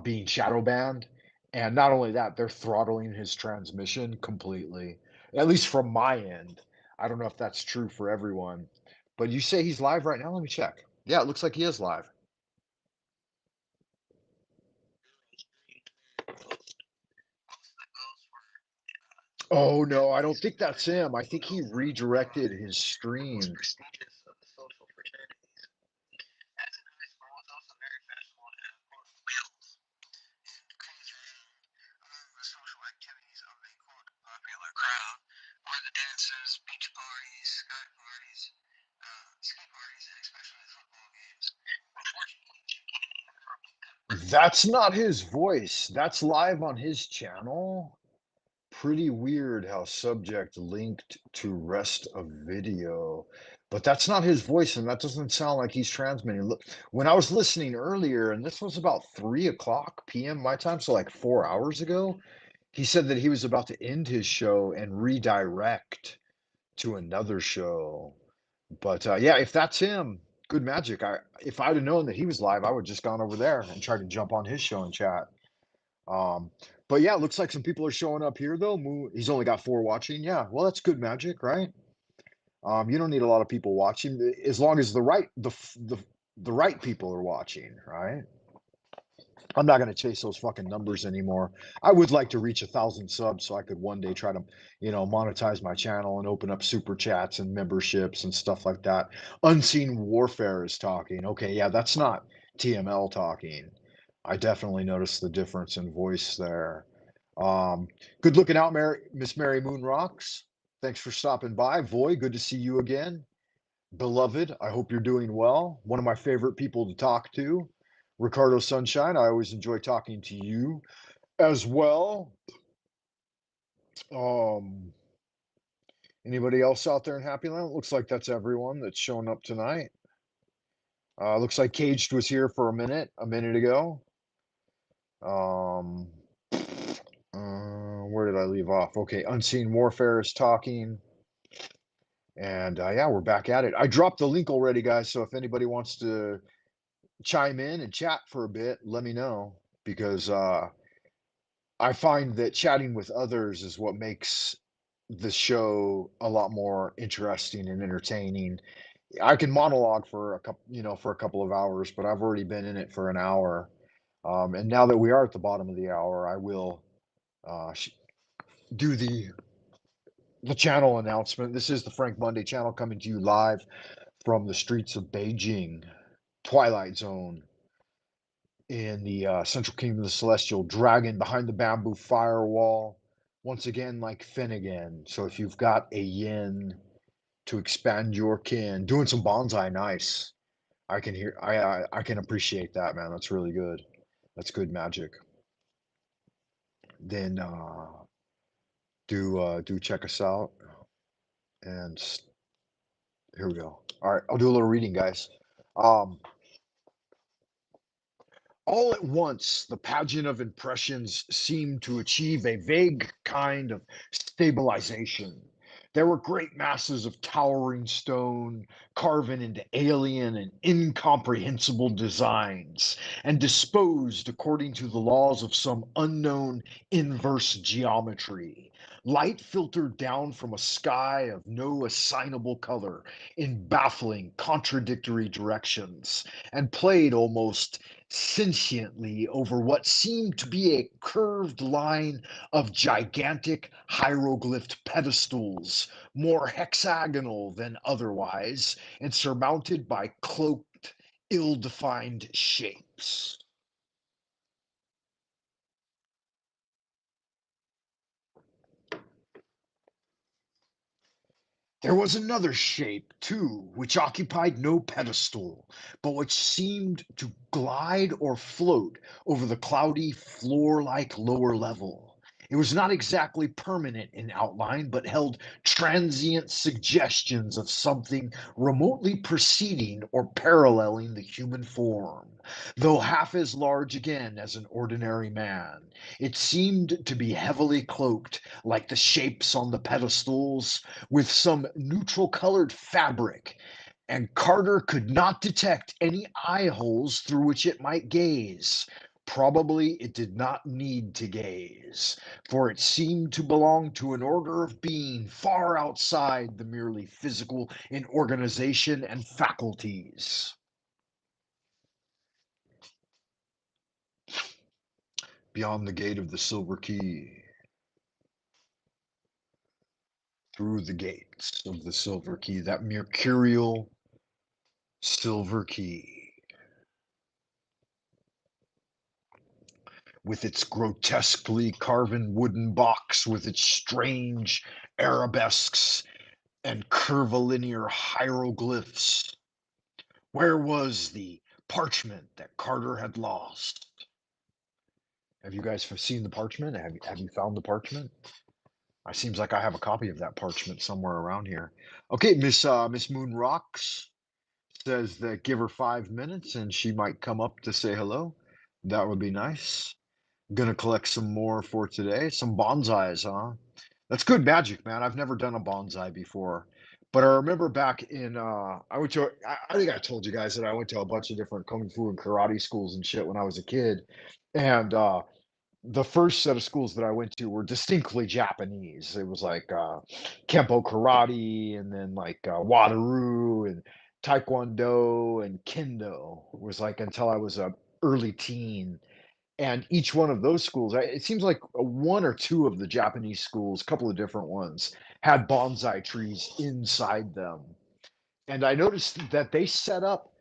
being shadow banned. And not only that, they're throttling his transmission completely, at least from my end. I don't know if that's true for everyone, but you say he's live right now? Let me check. Yeah, it looks like he is live. Oh no, I don't think that's him. I think he redirected his stream. That's not his voice. That's live on his channel. Pretty weird how subject linked to rest of video. But that's not his voice, and that doesn't sound like he's transmitting. Look, when I was listening earlier, and this was about 3 o'clock p.m. my time, so like 4 hours ago, he said that he was about to end his show and redirect to another show. But yeah, if that's him, good magic. If I'd have known that he was live, I would just gone over there and tried to jump on his show and chat. Um, but yeah, it looks like some people are showing up here though. He's only got 4 watching. Yeah, well, that's good magic, right? You don't need a lot of people watching as long as the right people are watching, right? I'm not going to chase those fucking numbers anymore. I would like to reach 1,000 subs so I could one day try to, monetize my channel and open up super chats and memberships and stuff like that. Unseen Warfare is talking. Okay, yeah, that's not TML talking. I definitely noticed the difference in voice there. Good looking out, Miss Mary Moon Rocks. Thanks for stopping by. Voy, good to see you again. Beloved, I hope you're doing well. One of my favorite people to talk to. Ricardo Sunshine, I always enjoy talking to you as well. Um, Anybody else out there in Happy Land? Looks like that's everyone that's showing up tonight. Looks like Caged was here for a minute ago. Um, where did I leave off? Okay, Unseen Warfare is talking. And yeah, we're back at it. I dropped the link already, guys. So if anybody wants to chime in and chat for a bit, let me know, because I find that chatting with others is what makes the show a lot more interesting and entertaining. I can monologue for a couple of hours, but I've already been in it for an hour. And now that we are at the bottom of the hour, I will do the the channel announcement. This is the Frank Monday channel coming to you live from the streets of Beijing, Twilight Zone, in the Central Kingdom of the Celestial Dragon behind the bamboo firewall. Once again, like Finnegan. So if you've got a yin to expand your kin, doing some bonsai, nice. I can hear, I can appreciate that, man. That's really good. That's good magic. Then do check us out, and here we go. All right, I'll do a little reading, guys. Um, All at once, the pageant of impressions seemed to achieve a vague kind of stabilization. There were great masses of towering stone, carven into alien and incomprehensible designs, and disposed according to the laws of some unknown inverse geometry. Light filtered down from a sky of no assignable color in baffling, contradictory directions, and played almost sentiently over what seemed to be a curved line of gigantic hieroglyphed pedestals, more hexagonal than otherwise, and surmounted by cloaked, ill defined shapes. There was another shape, too, which occupied no pedestal, but which seemed to glide or float over the cloudy, floor like lower level. It was not exactly permanent in outline, but held transient suggestions of something remotely preceding or paralleling the human form. Though half as large again as an ordinary man, it seemed to be heavily cloaked, like the shapes on the pedestals, with some neutral colored fabric, and Carter could not detect any eye holes through which it might gaze. Probably it did not need to gaze, for it seemed to belong to an order of being far outside the merely physical in organization and faculties. Beyond the gate of the Silver Key, through the gates of the Silver Key, that mercurial Silver Key, with its grotesquely carven wooden box, with its strange arabesques and curvilinear hieroglyphs. Where was the parchment that Carter had lost? Have you guys seen the parchment? Have you found the parchment? It seems like I have a copy of that parchment somewhere around here. Okay, Miss Moon Rocks says that give her 5 minutes and she might come up to say hello. That would be nice. Gonna collect some more for today. Some bonsais, huh? That's good magic, man. I've never done a bonsai before. But I remember back in I went to I think I told you guys that I went to a bunch of different kung fu and karate schools and shit when I was a kid. And the first set of schools that I went to were distinctly Japanese. It was like Kempo karate, and then like Wadaru and Taekwondo and Kendo was like until I was a early teen. And each one of those schools, it seems like one or two of the Japanese schools, a couple of different ones, had bonsai trees inside them. And I noticed that they set up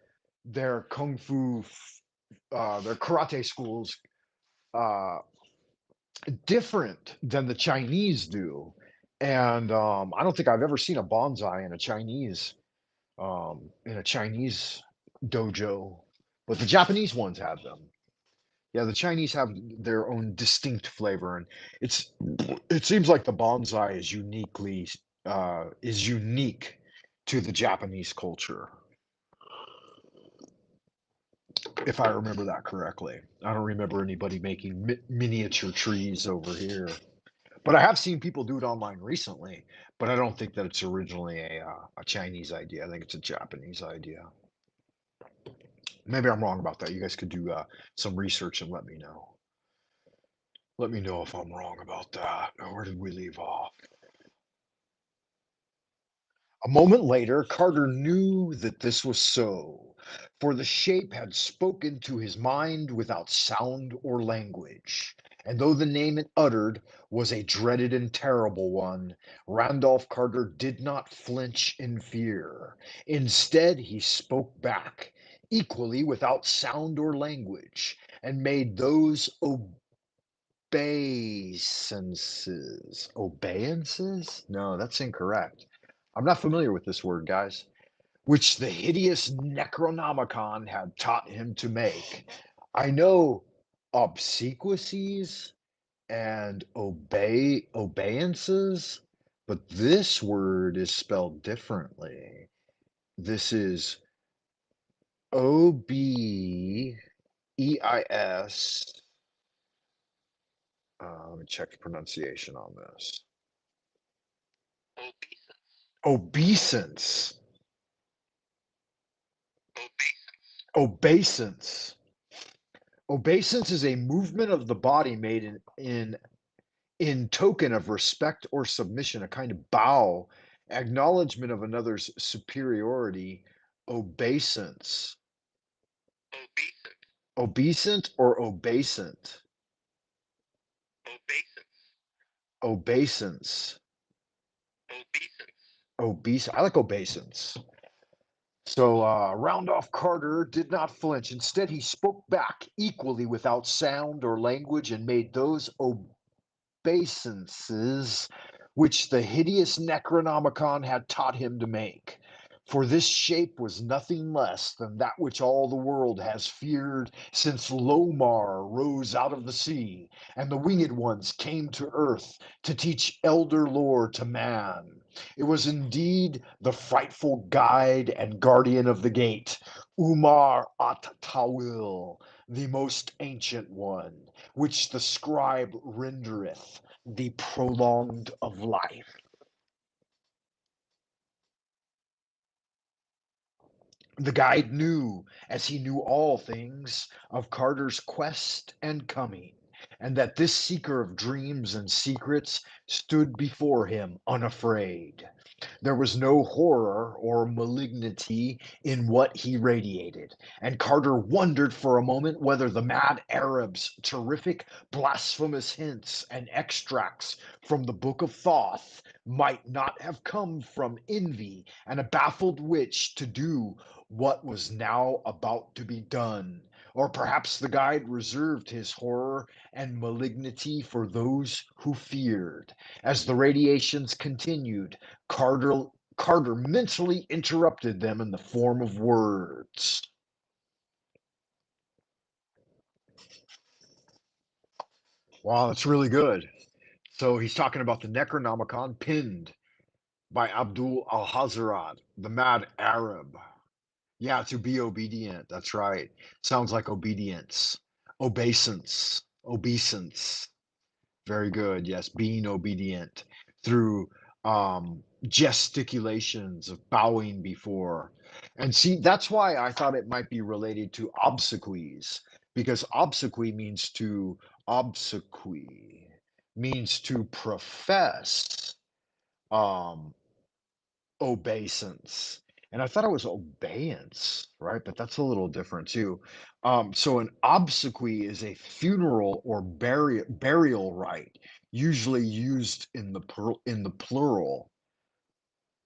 their kung fu, their karate schools uh, different than the Chinese do. And I don't think I've ever seen a bonsai in a Chinese dojo, but the Japanese ones have them. Yeah, the Chinese have their own distinct flavor, and it's it seems like the bonsai is unique to the Japanese culture, if I remember that correctly. I don't remember anybody making miniature trees over here, but I have seen people do it online recently. But I don't think that it's originally a Chinese idea. I think it's a Japanese idea. Maybe I'm wrong about that. You guys could do some research and let me know. Let me know if I'm wrong about that. Where did we leave off? A moment later, Carter knew that this was so, for the shape had spoken to his mind without sound or language, And though the name it uttered was a dreaded and terrible one, Randolph Carter did not flinch in fear. Instead, he spoke back, equally without sound or language, and made those obeisances. Obeisances? No, that's incorrect. I'm not familiar with this word, guys. Which the hideous Necronomicon had taught him to make. I know obsequies and obeyances, but this word is spelled differently. This is OBEIS. Let me check the pronunciation on this. Obeisance. Obeisance. Obeisance is a movement of the body made in token of respect or submission, a kind of bow, acknowledgement of another's superiority. Obeisance. Obeisant or obeisant? Obeisance. Obese. I like obeisance. So Roundoff Carter did not flinch. Instead, he spoke back equally without sound or language and made those obeisances which the hideous Necronomicon had taught him to make. For this shape was nothing less than that which all the world has feared since Lomar rose out of the sea, and the winged ones came to earth to teach elder lore to man. It was indeed the frightful guide and guardian of the gate, Umar at Tawil, the most ancient one, which the scribe rendereth the prolonged of life. The guide knew, as he knew all things, of Carter's quest and coming, and that this seeker of dreams and secrets stood before him unafraid. There was no horror or malignity in what he radiated, and Carter wondered for a moment whether the mad Arab's terrific, blasphemous hints and extracts from the Book of Thoth might not have come from envy and a baffled wish to do what was now about to be done. Or perhaps the guide reserved his horror and malignity for those who feared. As the radiations continued, Carter mentally interrupted them in the form of words. Wow, that's really good. So he's talking about the Necronomicon pinned by Abdul al-Hazrat, the mad Arab. Yeah, to be obedient. That's right. Sounds like obedience. Obeisance. Obeisance. Very good. Yes, being obedient through gesticulations of bowing before. And see, that's why I thought it might be related to obsequies, because obsequy means to obsequy, means to profess um, obeisance. And I thought it was obeyance, right? But that's a little different too. So an obsequy is a funeral or burial rite, usually used in the plural.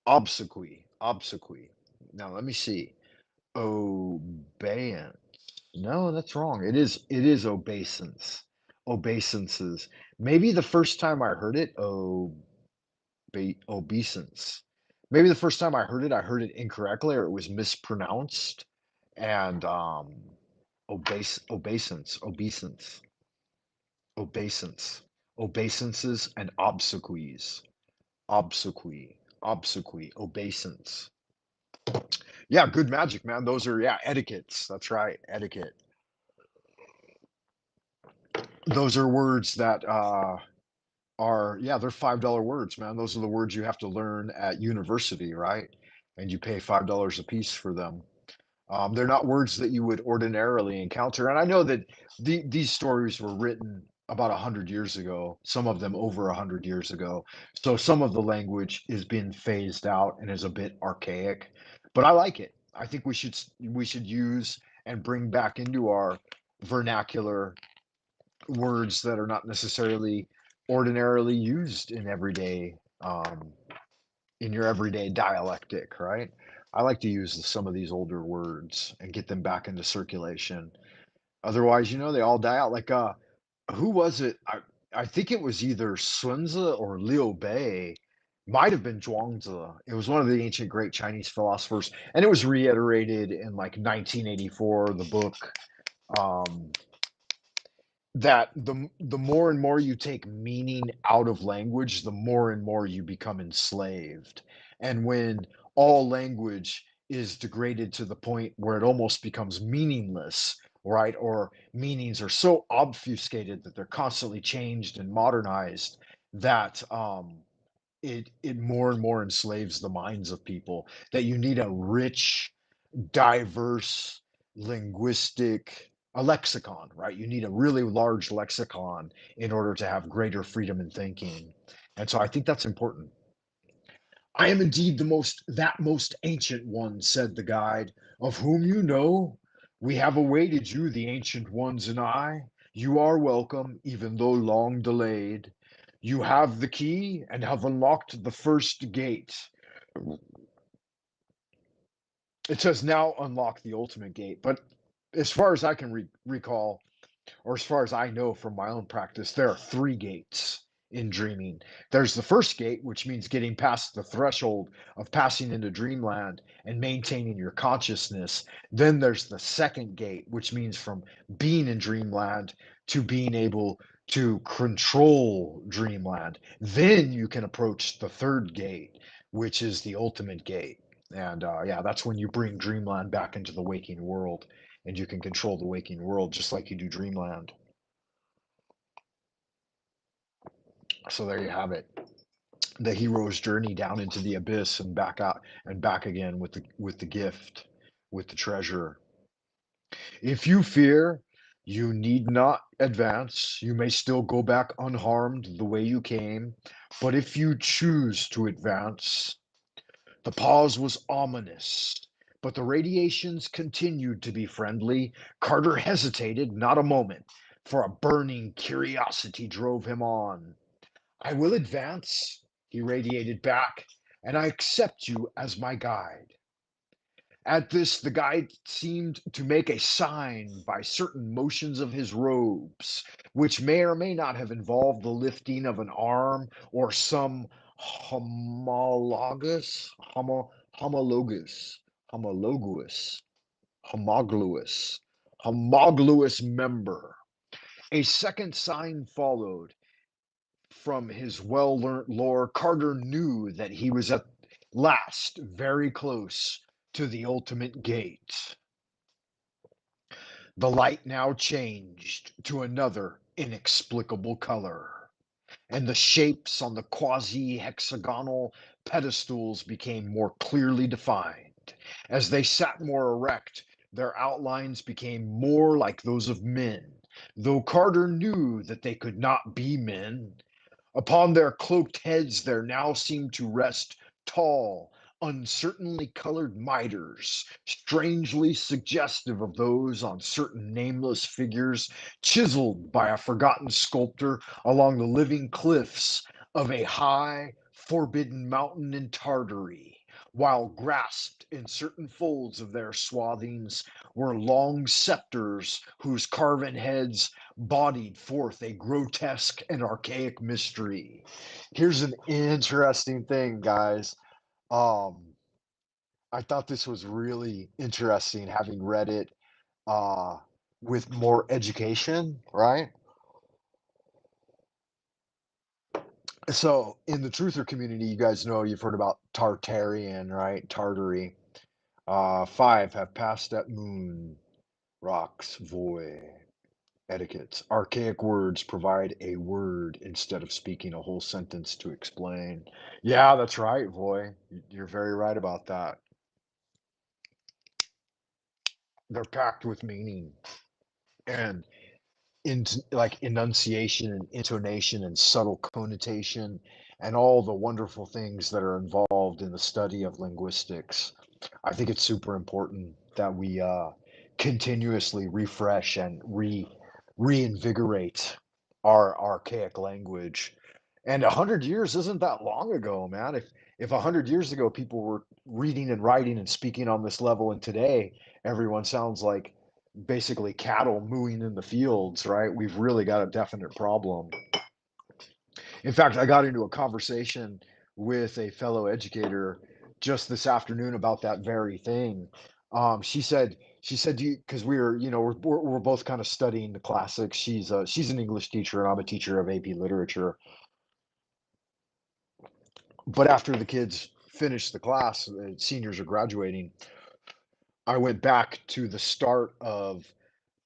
Obsequy, obsequy. Now let me see. Obeyance. No, that's wrong. It is obeisance. Obeisances. Maybe the first time I heard it, obeisance. Maybe the first time I heard it incorrectly or it was mispronounced. And obeisance, obeisances, and obsequies, obeisance. Yeah, good magic, man. Those are etiquettes. That's right, etiquette. Those are words that they're $5 words, man. Those are the words you have to learn at university, right? And you pay $5 a piece for them. They're not words that you would ordinarily encounter. And I know that these stories were written about 100 years ago, some of them over 100 years ago. So some of the language is being phased out and is a bit archaic, but I like it. I think we should use and bring back into our vernacular words that are not necessarily ordinarily used in your everyday dialectic, right? I like to use some of these older words and get them back into circulation. Otherwise, they all die out. Like who was it? I think it was either Sunzi or Liu Bei. Might have been Zhuangzi. It was one of the ancient great Chinese philosophers, and it was reiterated in like 1984, the book. Um, that the more and more you take meaning out of language, the more and more you become enslaved. And when all language is degraded to the point where it almost becomes meaningless, right? Or meanings are so obfuscated that they're constantly changed and modernized that it more and more enslaves the minds of people, that you need a rich, diverse linguistic a lexicon, right? You need a really large lexicon in order to have greater freedom in thinking. And so I think that's important. I am indeed that most ancient one, said the guide, of whom you know. We have awaited you, the ancient ones and I. You are welcome, even though long delayed. You have the key and have unlocked the first gate. It says now unlock the ultimate gate, but as far as I can recall, or as far as I know from my own practice, there are three gates in dreaming. There's the first gate, which means getting past the threshold of passing into dreamland and maintaining your consciousness. Then there's the second gate, which means from being in dreamland to being able to control dreamland. Then you can approach the third gate, which is the ultimate gate. And yeah, that's when you bring dreamland back into the waking world and you can control the waking world just like you do dreamland. So there you have it, the hero's journey down into the abyss and back out and back again with the gift, with the treasure. If you fear, you need not advance. You may still go back unharmed the way you came. But if you choose to advance, the pause was ominous, but the radiations continued to be friendly. Carter hesitated not a moment, for a burning curiosity drove him on. I will advance, he radiated back, and I accept you as my guide. At this, the guide seemed to make a sign by certain motions of his robes, which may or may not have involved the lifting of an arm or some homologous, homologous, homologous, homologous member. A second sign followed. From his well learnt lore, Carter knew that he was at last very close to the ultimate gate. The light now changed to another inexplicable color, and the shapes on the quasi hexagonal pedestals became more clearly defined. As they sat more erect, their outlines became more like those of men, though Carter knew that they could not be men. Upon their cloaked heads there now seemed to rest tall, uncertainly colored mitres, strangely suggestive of those on certain nameless figures chiseled by a forgotten sculptor along the living cliffs of a high, forbidden mountain in Tartary, while grasped in certain folds of their swathings were long scepters whose carven heads bodied forth a grotesque and archaic mystery. Here's an interesting thing, guys. Um, I thought this was really interesting having read it uh, with more education, right? So, in the truther community, you guys know you've heard about Tartarian, right? Tartary. Five have passed at moon, rocks, void. Etiquettes. Archaic words provide a word instead of speaking a whole sentence to explain. Yeah, that's right, Voy. You're very right about that. They're packed with meaning and in like enunciation and intonation and subtle connotation and all the wonderful things that are involved in the study of linguistics. I think it's super important that we continuously refresh and reinvigorate our archaic language. And 100 years isn't that long ago, man. If 100 years ago people were reading and writing and speaking on this level, and today everyone sounds like basically cattle mooing in the fields, right? We've really got a definite problem. In fact, I got into a conversation with a fellow educator just this afternoon about that very thing. She said, do you, because we were, we're both kind of studying the classics. She's an English teacher and I'm a teacher of AP literature. But after the kids finished the class, the seniors are graduating, I went back to the start of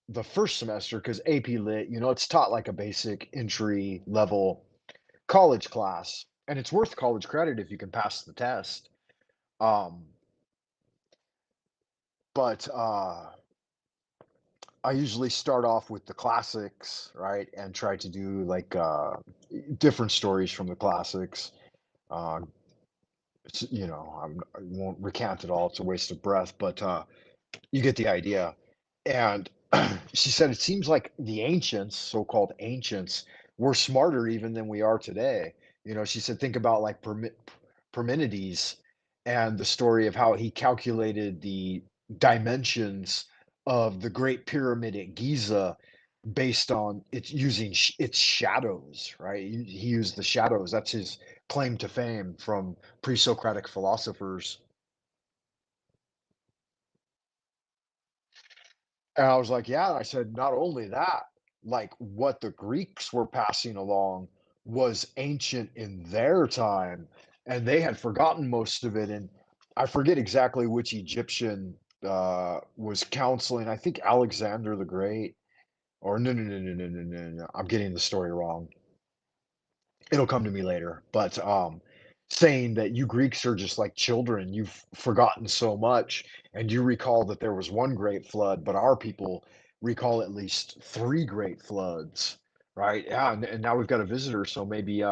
the first semester because AP Lit, it's taught like a basic entry level college class, and it's worth college credit if you can pass the test. Um, but I usually start off with the classics, right, and try to do like different stories from the classics. Uh, I won't recant it all; it's a waste of breath, but you get the idea. And she said it seems like the ancients, so-called ancients, were smarter even than we are today. She said think about like Parmenides and the story of how he calculated the dimensions of the Great Pyramid at Giza based on its using its shadows, right? He used the shadows. That's his claim to fame from pre-Socratic philosophers. And I was like, yeah. And I said, not only that, like what the Greeks were passing along was ancient in their time, and they had forgotten most of it. And I forget exactly which Egyptian was counseling. I think Alexander the Great, or no, no, no, no, no, no, no, no. I'm getting the story wrong. It'll come to me later. But saying that you Greeks are just like children, you've forgotten so much, and you recall that there was one great flood, but our people recall at least three great floods, right? Yeah, and now we've got a visitor, so maybe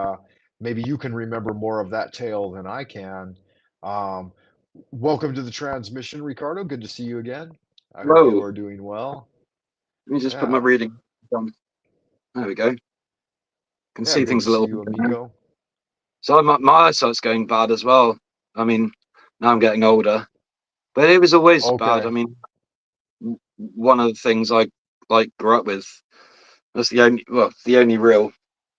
you can remember more of that tale than I can. Um, Welcome to the transmission, Ricardo. Good to see you again. I hope you Whoa, are doing well. let me just put my Yeah, reading on. There we go. Can yeah, see good things to a see little you, better now. amigo. So my eyesight's going bad as well. I mean, now I'm getting older, but it was always bad. I Okay. mean, one of the things I like grew up with, that's the only real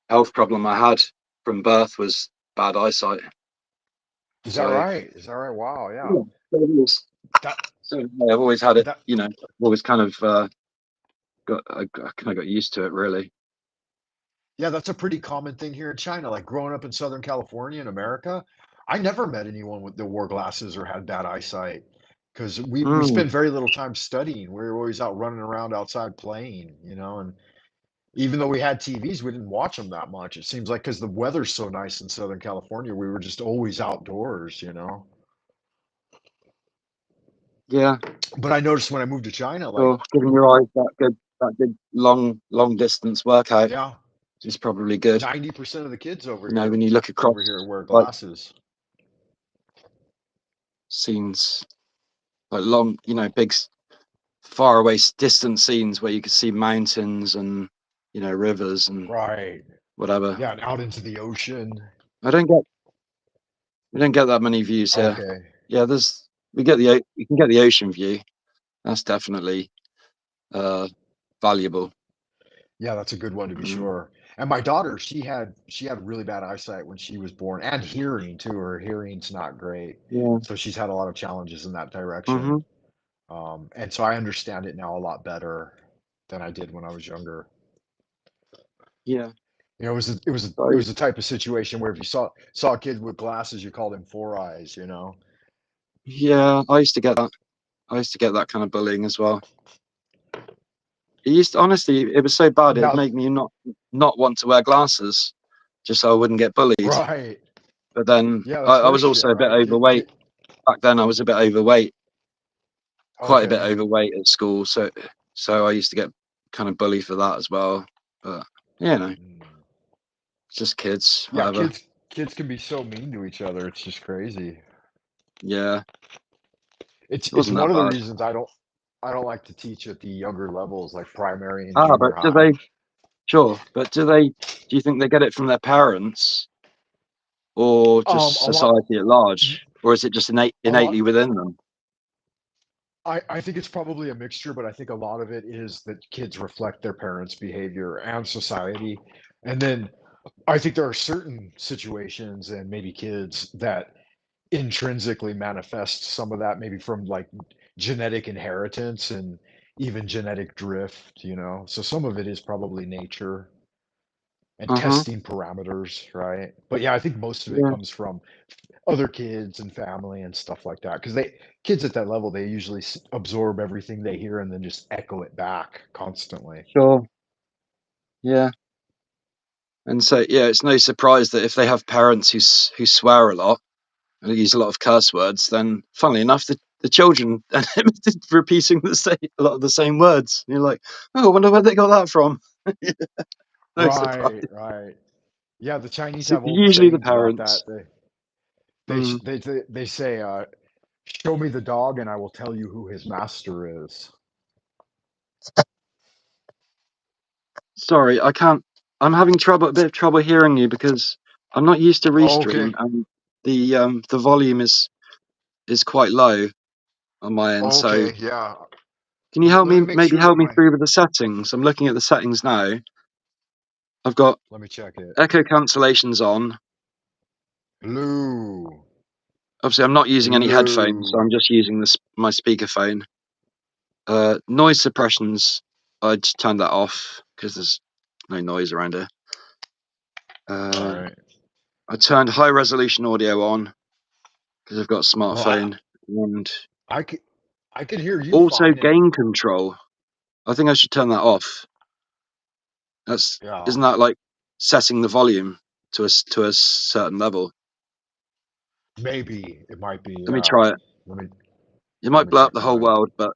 health problem I had from birth was bad eyesight. Is that So right? Is that right? Wow, yeah. yeah, so it was. That So yeah, I've always had it. that Always kind of I kind of got used to it really. Yeah, that's a pretty common thing here in China. Like growing up in Southern California in America, I never met anyone that wore glasses or had bad eyesight because we Mm, spend very little time studying. We were always out running around outside playing, and even though we had TVs, we didn't watch them that much. It seems like because the weather's so nice in Southern California, we were just always outdoors. yeah. But I noticed when I moved to China, like, Or giving your eyes that good long distance workout yeah, is probably good. 90% of the kids over You know, here when you look wear like glasses. scenes, like long, big, far away, distant scenes where you can see mountains and rivers and Right. whatever. Yeah, and out into the ocean. I don't get, we don't get that many views here. Okay. Yeah, you can get the ocean view. That's definitely valuable. Yeah, that's a good one to be Mm, sure. And my daughter, she had really bad eyesight when she was born, and hearing too. Her hearing's not great, yeah. so she's had a lot of challenges in that direction. Hmm. And so I understand it now a lot better than I did when I was younger. Yeah. It was the type of situation where if you saw a kid with glasses, you called him Four Eyes. Yeah, I used to get that. I used to get that kind of bullying as well. It used to, honestly, it was so bad. It'd Now, make me not want to wear glasses, just so I wouldn't get bullied. right? But then Yeah, that's I worse was shit, also a bit right? overweight back then. I was a bit overweight, quite a bit Okay. overweight at school. So I used to get kind of bullied for that as well. But Mm. just kids, Yeah, whatever. kids can be so mean to each other. It's just crazy. Yeah, It's it it's wasn't one that of the bad. reasons I don't. I don't like to teach at the younger levels, like primary and Ah, junior but high. sure, but do you think they get it from their parents or just A lot, society at large? Or is it just a lot. innately within them? I think it's probably a mixture, but I think a lot of it is that kids reflect their parents' behavior and society. And then I think there are certain situations and maybe kids that intrinsically manifest some of that, maybe from like genetic inheritance and even genetic drift, you know. So some of it is probably nature and Uh-huh. testing parameters, right? But yeah, I think most of it Yeah, comes from other kids and family and stuff like that because they kids at that level they usually absorb everything they hear and then just echo it back constantly. sure. Yeah. And so yeah, it's no surprise that if they have parents who swear a lot and use a lot of curse words, then funnily enough, the children are repeating a lot of the same words. And you're like, oh, I wonder where they got that from. No surprise. Right. Yeah, the Chinese It's have old usually the sayings about that. parents. Sh- Mm. they say, "Show me the dog, and I will tell you who his master is." Sorry, I can't. I'm having a bit of trouble hearing you because I'm not used to Okay, Restream, and the volume is quite low on my end. So okay, yeah. can you help Let me me make maybe sure that help me my through with the settings? I'm looking at the settings now. I've got let me check it. echo cancellations on. Lou, Obviously, I'm not using any headphones, so I'm Lou. just using my speakerphone. Noise suppressions, I just turned that off because there's no noise around here. All Uh, right. I turned high resolution audio on because I've got a Well, smartphone, and I could I could hear you auto fine, and gain control. I think I should turn that off. yeah, Isn't that like setting the volume to a certain level? maybe it might be. Let me Yeah. try it. Let me It let might me blow up check the whole mine. world, but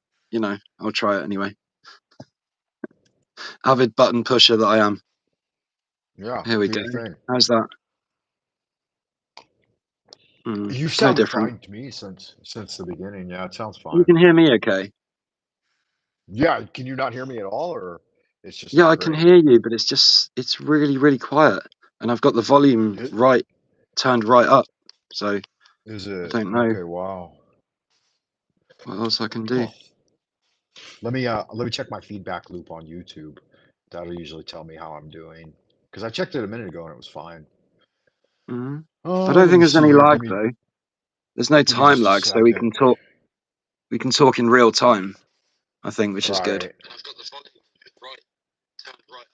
I'll try it anyway. Avid button pusher that I am. Yeah, Here we do go. your thing. How's that? You No sounded different. fine to me since the beginning. Yeah, it sounds You fine. can hear me okay? Yeah, can you not hear me at all, or it's just Yeah, not I can great? hear you, but it's really, really quiet. And I've got the volume It, turned right up. So I is it don't know okay? Wow. what else I can do. Huh. Let me check my feedback loop on YouTube. That'll usually tell me how I'm doing. Because I checked it a minute ago and it was fine. hmm I Oh, don't let think me there's see any here. lag though. There's no Give me time just a lag, so second. we can talk in real time, I think, which is good. Right.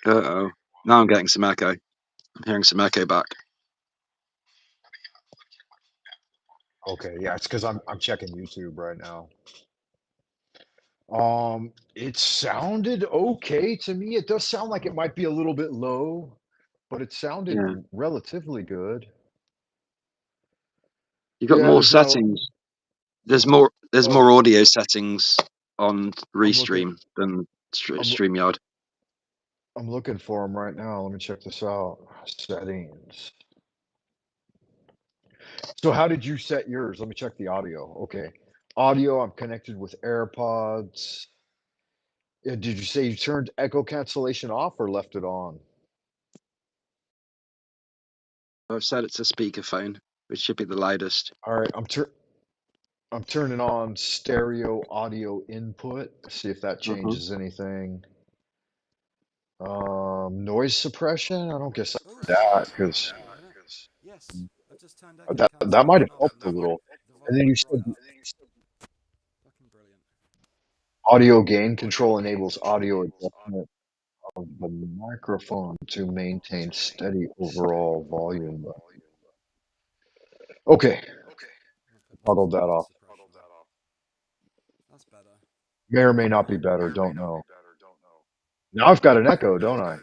Uh-oh. Now I'm getting some echo. I'm hearing some echo back. Okay. Yeah, it's because I'm checking YouTube right now. It sounded okay to me. It does sound like it might be a little bit low, but it sounded Yeah. relatively good. You got Yeah, more there's not a. settings. There's Oh, more audio settings on I'm looking. Restream than I'm StreamYard. I'm looking for them right now. Let me check this out. Settings. So how did you set yours? Let me check the audio. Okay. Audio, I'm connected with AirPods. Did you say you turned echo cancellation off or left it on? I've set it to speakerphone, which should be the loudest. All right, I'm turning on stereo audio input. See if that Uh-huh. changes anything. Noise suppression. I don't guess Oh, that sorry because about that. Yes, I've just turned echo that might have cancellation off helped and a little. the And then volume you is right said up. Fucking brilliant. audio gain control enables audio adjustment of the microphone to maintain steady overall volume. Okay, I'll put my toggled that noise off. suppression on. That's better. May or may not be better. Don't know. Now I've got an echo, don't I?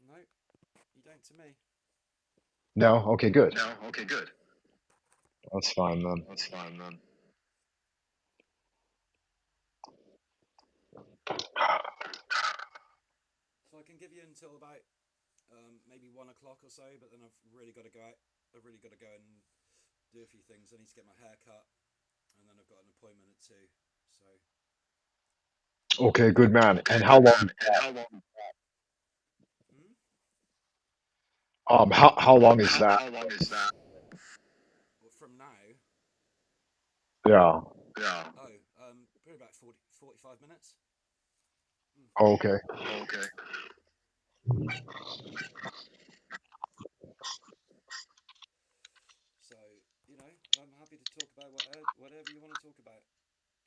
No, you don't to me. No. Okay, good. That's fine then. So I can give you until about maybe 1 o'clock or so, but then I've really got to go out. I've really got to go and do a few things. I need to get my hair cut, and then I've got an appointment at 2. So Okay, good man. And how long? How long is that? well, from now, Yeah. probably about 45 minutes. Okay. So I'm happy to talk about whatever you want to talk about.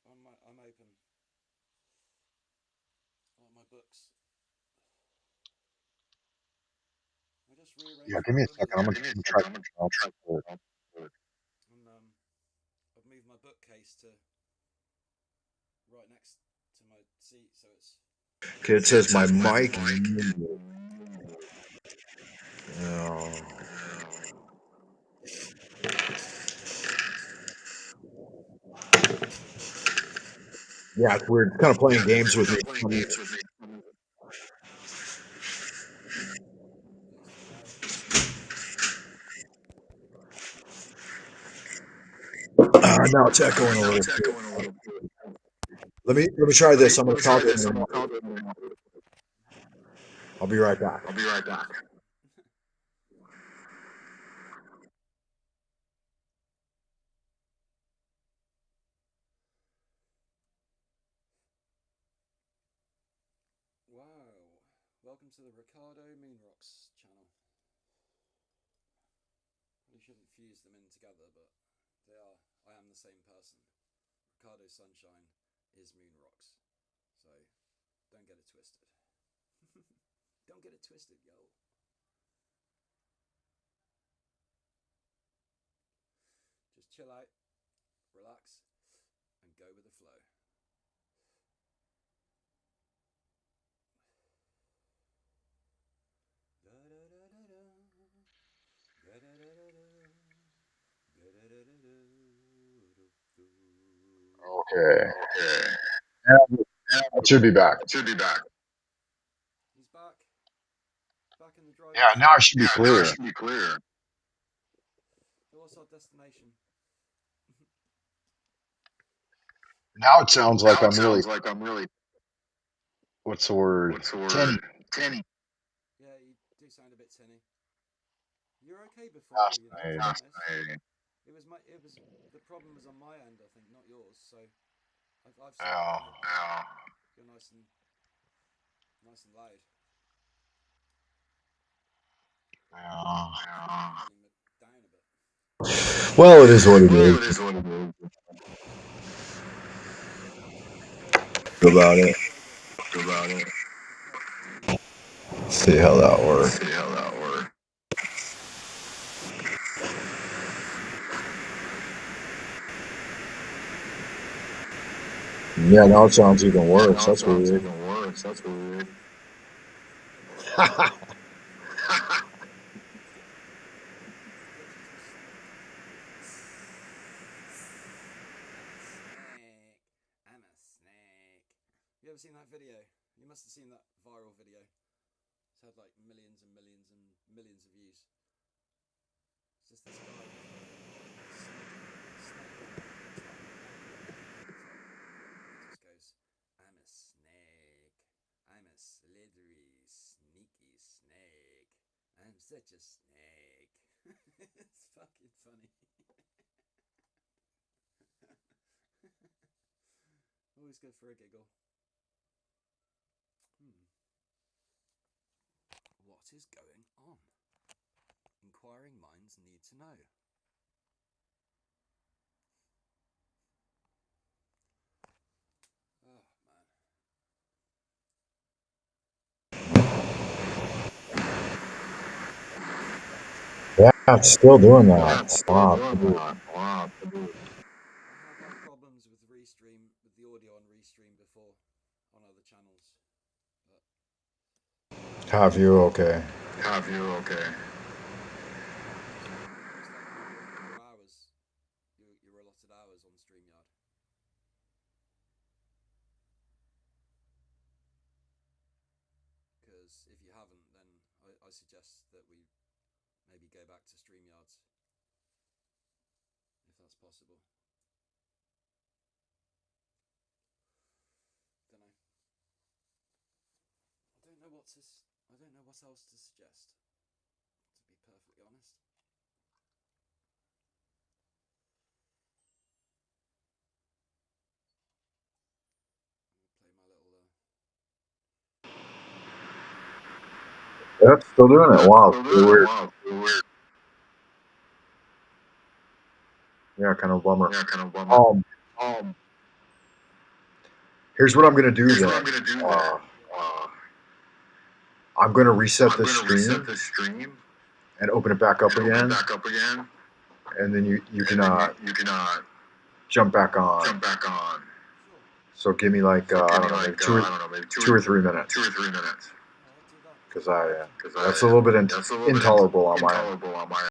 I'm open. Like my books. I just Yeah, rearranged give my me a room a second. little I'm bit, gonna try. and I've moved my bookcase to right next to my seat, so it's. Okay, it says my mic. Yeah. Yeah, it's weird. It's kind of playing games with me. Please do that. Now it's echoing a little bit. Let me try this. I'm gonna talk to him. I'll be right back. Wow. Welcome to the Ricardo Moonrocks channel. Probably shouldn't fuse them in together, but I am the same person. Ricardo Sunshine is Moonrocks. So don't get it twisted. Don't get it twisted, yo. Just chill out, relax, and go with the flow. Okay. It should be back. He's back. Back in the Yeah, driver's now seat. it should be clear. So what's our destination? Now it sounds like I'm really. What's the word? Tinny. Yeah, you do sound a bit tinny. You were okay before, to be honest. It was the problem was on my end, I think, not yours. So I've sorted Yeah. it out now. You're nice and loud. Yeah. Turning it down a bit. Well, it is what it is. About it. Prepare to leave. See how that works. Yeah, now it sounds even worse. That's weird. Glitches with snake. I'm a snake. I'm a snake. You ever seen that video? You must have seen that viral video. It's had like millions and millions and millions of views. It's just this guy with a snake on him, and it's like angry as well. And he just goes, I'm a snake. I'm a slithery, sneaky snake. I'm such a snake. It's fucking funny. Always good for a giggle. What is going on? Inquiring minds need to know. Oh, man. Yeah, it's still doing that. Wow. I have had problems with Restream, with the audio on Restream before, on other channels. But Have you? Okay. most likely your hours, your allotted hours on StreamYard. Because if you haven't, then I suggest that we maybe go back to StreamYards. possible. Don't know. I don't know what else to suggest, to be perfectly honest. I'm gonna play my little Yeah, it's still doing it. Wow, it's really weird. Yeah, kind of bummer. Here's what I'm gonna do then. I'm gonna reset the stream and open it back up again, and then you can jump back on. Sure. So give me like I don't know, maybe two or 3 minutes, Alright, do that. because that's a little bit intolerable on my end.